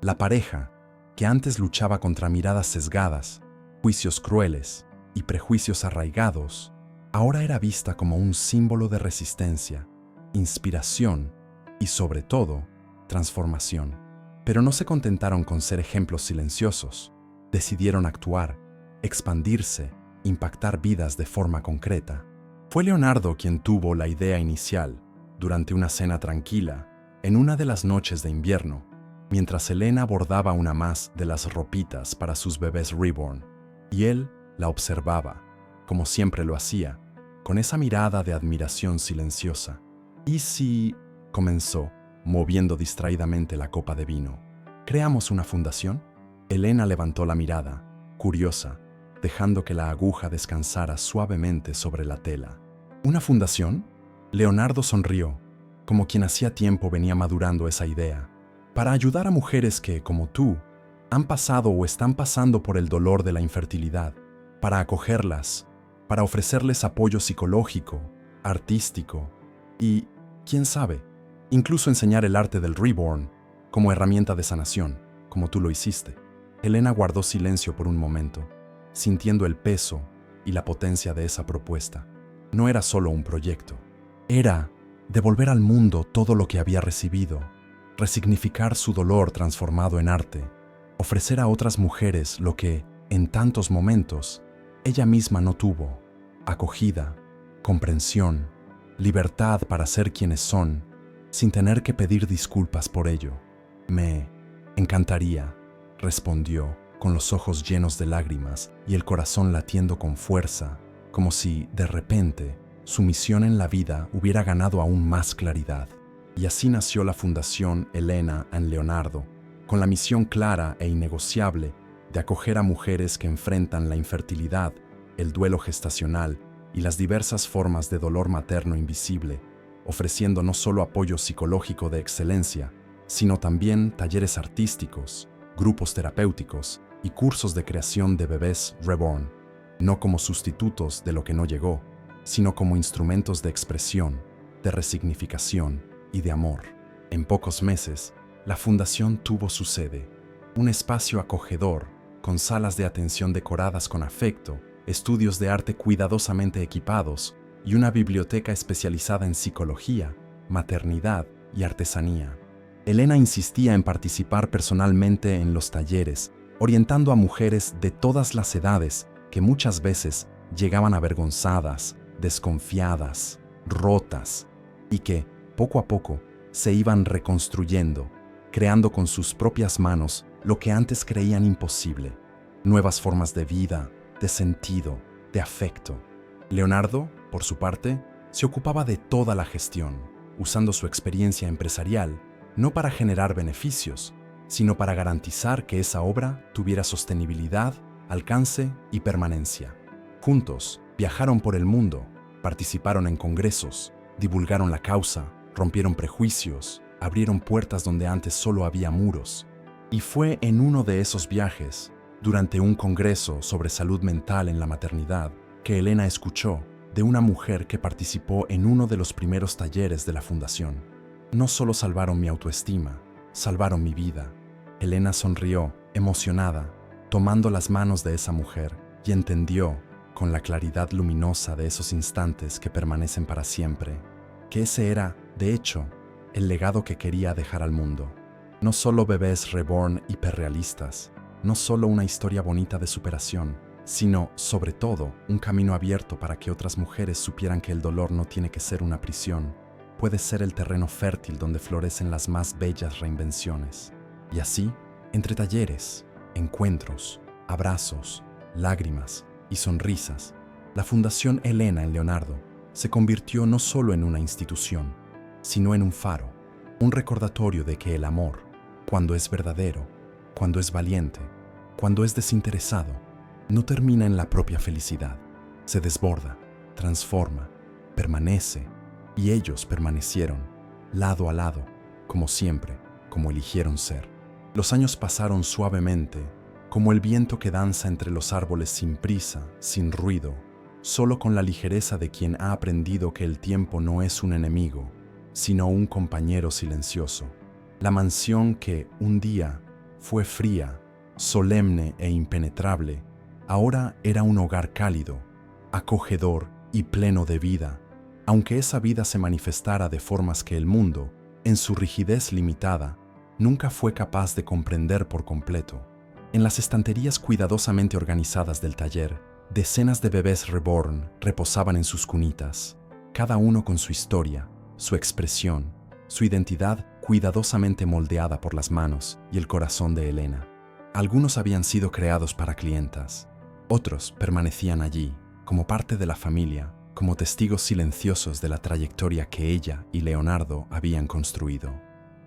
La pareja, que antes luchaba contra miradas sesgadas, juicios crueles y prejuicios arraigados, ahora era vista como un símbolo de resistencia, inspiración y, sobre todo, transformación. Pero no se contentaron con ser ejemplos silenciosos. Decidieron actuar, expandirse, impactar vidas de forma concreta. Fue Leonardo quien tuvo la idea inicial, durante una cena tranquila, en una de las noches de invierno, mientras Elena bordaba una más de las ropitas para sus bebés reborn, y él la observaba, como siempre lo hacía, con esa mirada de admiración silenciosa. ¿Y si...? Comenzó, moviendo distraídamente la copa de vino. ¿Creamos una fundación? Elena levantó la mirada, curiosa, dejando que la aguja descansara suavemente sobre la tela. ¿Una fundación? Leonardo sonrió, como quien hacía tiempo venía madurando esa idea, para ayudar a mujeres que, como tú, han pasado o están pasando por el dolor de la infertilidad, para acogerlas, para ofrecerles apoyo psicológico, artístico y, quién sabe, incluso enseñar el arte del reborn, como herramienta de sanación, como tú lo hiciste. Elena guardó silencio por un momento, sintiendo el peso y la potencia de esa propuesta. No era solo un proyecto, era devolver al mundo todo lo que había recibido, resignificar su dolor transformado en arte, ofrecer a otras mujeres lo que, en tantos momentos, ella misma no tuvo: acogida, comprensión, libertad para ser quienes son, sin tener que pedir disculpas por ello. Me encantaría, respondió, con los ojos llenos de lágrimas y el corazón latiendo con fuerza, como si, de repente, su misión en la vida hubiera ganado aún más claridad. Y así nació la Fundación Elena and Leonardo, con la misión clara e innegociable de acoger a mujeres que enfrentan la infertilidad, el duelo gestacional y las diversas formas de dolor materno invisible, ofreciendo no solo apoyo psicológico de excelencia, sino también talleres artísticos, grupos terapéuticos y cursos de creación de bebés reborn, no como sustitutos de lo que no llegó, sino como instrumentos de expresión, de resignificación y de amor. En pocos meses, la fundación tuvo su sede, un espacio acogedor, con salas de atención decoradas con afecto, estudios de arte cuidadosamente equipados y una biblioteca especializada en psicología, maternidad y artesanía. Elena insistía en participar personalmente en los talleres, orientando a mujeres de todas las edades que muchas veces llegaban avergonzadas, desconfiadas, rotas, y que, poco a poco, se iban reconstruyendo, creando con sus propias manos lo que antes creían imposible: nuevas formas de vida, de sentido, de afecto. Leonardo, por su parte, se ocupaba de toda la gestión, usando su experiencia empresarial no para generar beneficios, sino para garantizar que esa obra tuviera sostenibilidad, alcance y permanencia. Juntos, viajaron por el mundo, participaron en congresos, divulgaron la causa, rompieron prejuicios, abrieron puertas donde antes solo había muros. Y fue en uno de esos viajes, durante un congreso sobre salud mental en la maternidad, que Elena escuchó de una mujer que participó en uno de los primeros talleres de la fundación. No solo salvaron mi autoestima, salvaron mi vida. Elena sonrió, emocionada, tomando las manos de esa mujer, y entendió, con la claridad luminosa de esos instantes que permanecen para siempre, que ese era, de hecho, el legado que quería dejar al mundo. No solo bebés reborn hiperrealistas, no solo una historia bonita de superación, sino, sobre todo, un camino abierto para que otras mujeres supieran que el dolor no tiene que ser una prisión, puede ser el terreno fértil donde florecen las más bellas reinvenciones. Y así, entre talleres, encuentros, abrazos, lágrimas y sonrisas, la Fundación Elena and Leonardo se convirtió no solo en una institución, sino en un faro, un recordatorio de que el amor, cuando es verdadero, cuando es valiente, cuando es desinteresado, no termina en la propia felicidad, se desborda, transforma, permanece, y ellos permanecieron, lado a lado, como siempre, como eligieron ser. Los años pasaron suavemente, como el viento que danza entre los árboles sin prisa, sin ruido, solo con la ligereza de quien ha aprendido que el tiempo no es un enemigo, sino un compañero silencioso. La mansión que, un día, fue fría, solemne e impenetrable, ahora era un hogar cálido, acogedor y pleno de vida, aunque esa vida se manifestara de formas que el mundo, en su rigidez limitada, nunca fue capaz de comprender por completo. En las estanterías cuidadosamente organizadas del taller, decenas de bebés reborn reposaban en sus cunitas, cada uno con su historia, su expresión, su identidad cuidadosamente moldeada por las manos y el corazón de Elena. Algunos habían sido creados para clientas, otros permanecían allí, como parte de la familia, como testigos silenciosos de la trayectoria que ella y Leonardo habían construido.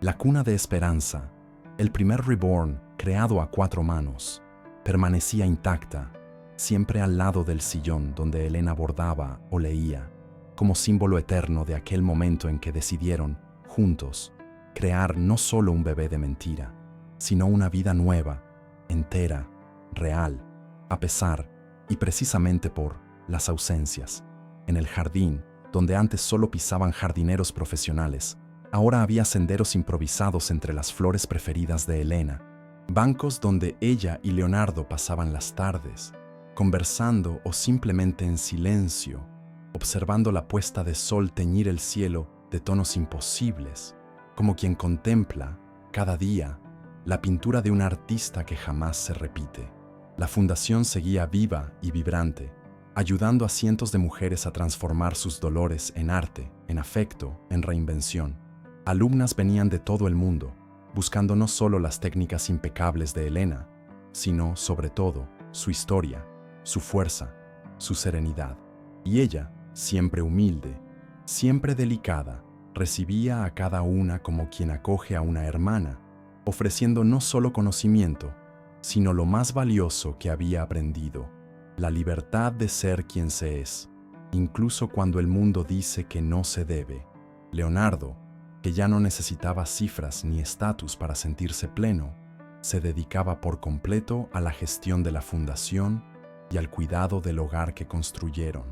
La cuna de esperanza, el primer reborn creado a 4 manos, permanecía intacta, siempre al lado del sillón donde Elena bordaba o leía, como símbolo eterno de aquel momento en que decidieron, juntos, crear no solo un bebé de mentira, sino una vida nueva, entera, real, a pesar y precisamente por las ausencias. En el jardín, donde antes solo pisaban jardineros profesionales, Ahora había senderos improvisados entre las flores preferidas de Elena, bancos donde ella y Leonardo pasaban las tardes, conversando o simplemente en silencio, observando la puesta de sol teñir el cielo de tonos imposibles, como quien contempla, cada día, la pintura de un artista que jamás se repite. La fundación seguía viva y vibrante, ayudando a cientos de mujeres a transformar sus dolores en arte, en afecto, en reinvención. Alumnas venían de todo el mundo, buscando no solo las técnicas impecables de Elena, sino, sobre todo, su historia, su fuerza, su serenidad. Y ella, siempre humilde, siempre delicada, recibía a cada una como quien acoge a una hermana, ofreciendo no solo conocimiento, sino lo más valioso que había aprendido, la libertad de ser quien se es, incluso cuando el mundo dice que no se debe. Leonardo, que ya no necesitaba cifras ni estatus para sentirse pleno, se dedicaba por completo a la gestión de la fundación y al cuidado del hogar que construyeron.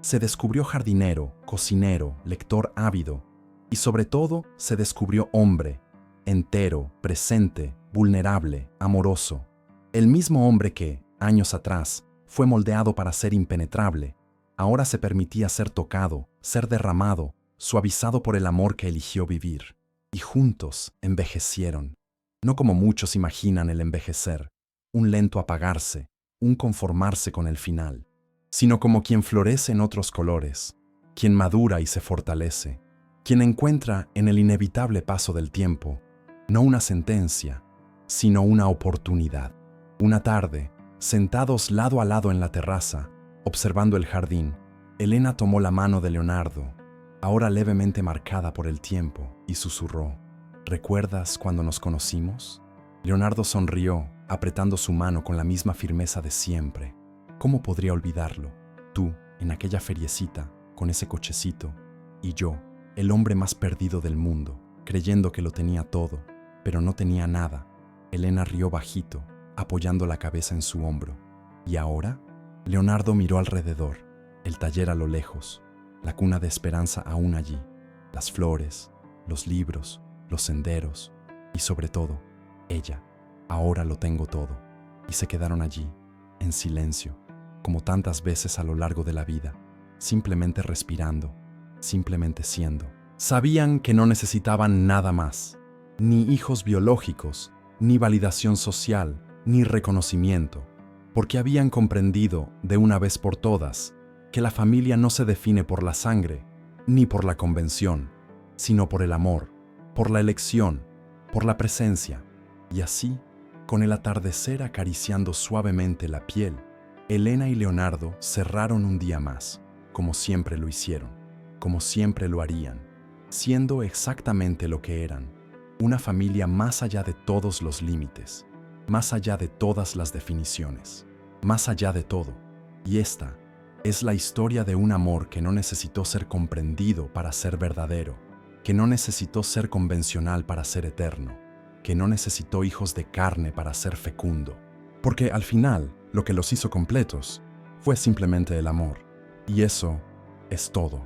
Se descubrió jardinero, cocinero, lector ávido y sobre todo se descubrió hombre, entero, presente, vulnerable, amoroso. El mismo hombre que, años atrás, fue moldeado para ser impenetrable, ahora se permitía ser tocado, ser derramado, suavizado por el amor que eligió vivir. Y juntos envejecieron. No como muchos imaginan el envejecer, un lento apagarse, un conformarse con el final, sino como quien florece en otros colores, quien madura y se fortalece, quien encuentra en el inevitable paso del tiempo, no una sentencia, sino una oportunidad. Una tarde, sentados lado a lado en la terraza, observando el jardín, Elena tomó la mano de Leonardo, ahora levemente marcada por el tiempo, y susurró: ¿recuerdas cuando nos conocimos? Leonardo sonrió, apretando su mano con la misma firmeza de siempre. ¿Cómo podría olvidarlo? Tú, en aquella feriecita, con ese cochecito, y yo, el hombre más perdido del mundo, creyendo que lo tenía todo, pero no tenía nada. Elena rió bajito, apoyando la cabeza en su hombro. ¿Y ahora? Leonardo miró alrededor, el taller a lo lejos, la cuna de esperanza aún allí, las flores, los libros, los senderos y sobre todo, ella. Ahora lo tengo todo. Y se quedaron allí, en silencio, como tantas veces a lo largo de la vida, simplemente respirando, simplemente siendo. Sabían que no necesitaban nada más, ni hijos biológicos, ni validación social, ni reconocimiento, porque habían comprendido de una vez por todas que la familia no se define por la sangre, ni por la convención, sino por el amor, por la elección, por la presencia. Y así, con el atardecer acariciando suavemente la piel, Elena y Leonardo cerraron un día más, como siempre lo hicieron, como siempre lo harían, siendo exactamente lo que eran, una familia más allá de todos los límites, más allá de todas las definiciones, más allá de todo. Y esta es la historia de un amor que no necesitó ser comprendido para ser verdadero, que no necesitó ser convencional para ser eterno, que no necesitó hijos de carne para ser fecundo. Porque al final, lo que los hizo completos fue simplemente el amor. Y eso es todo.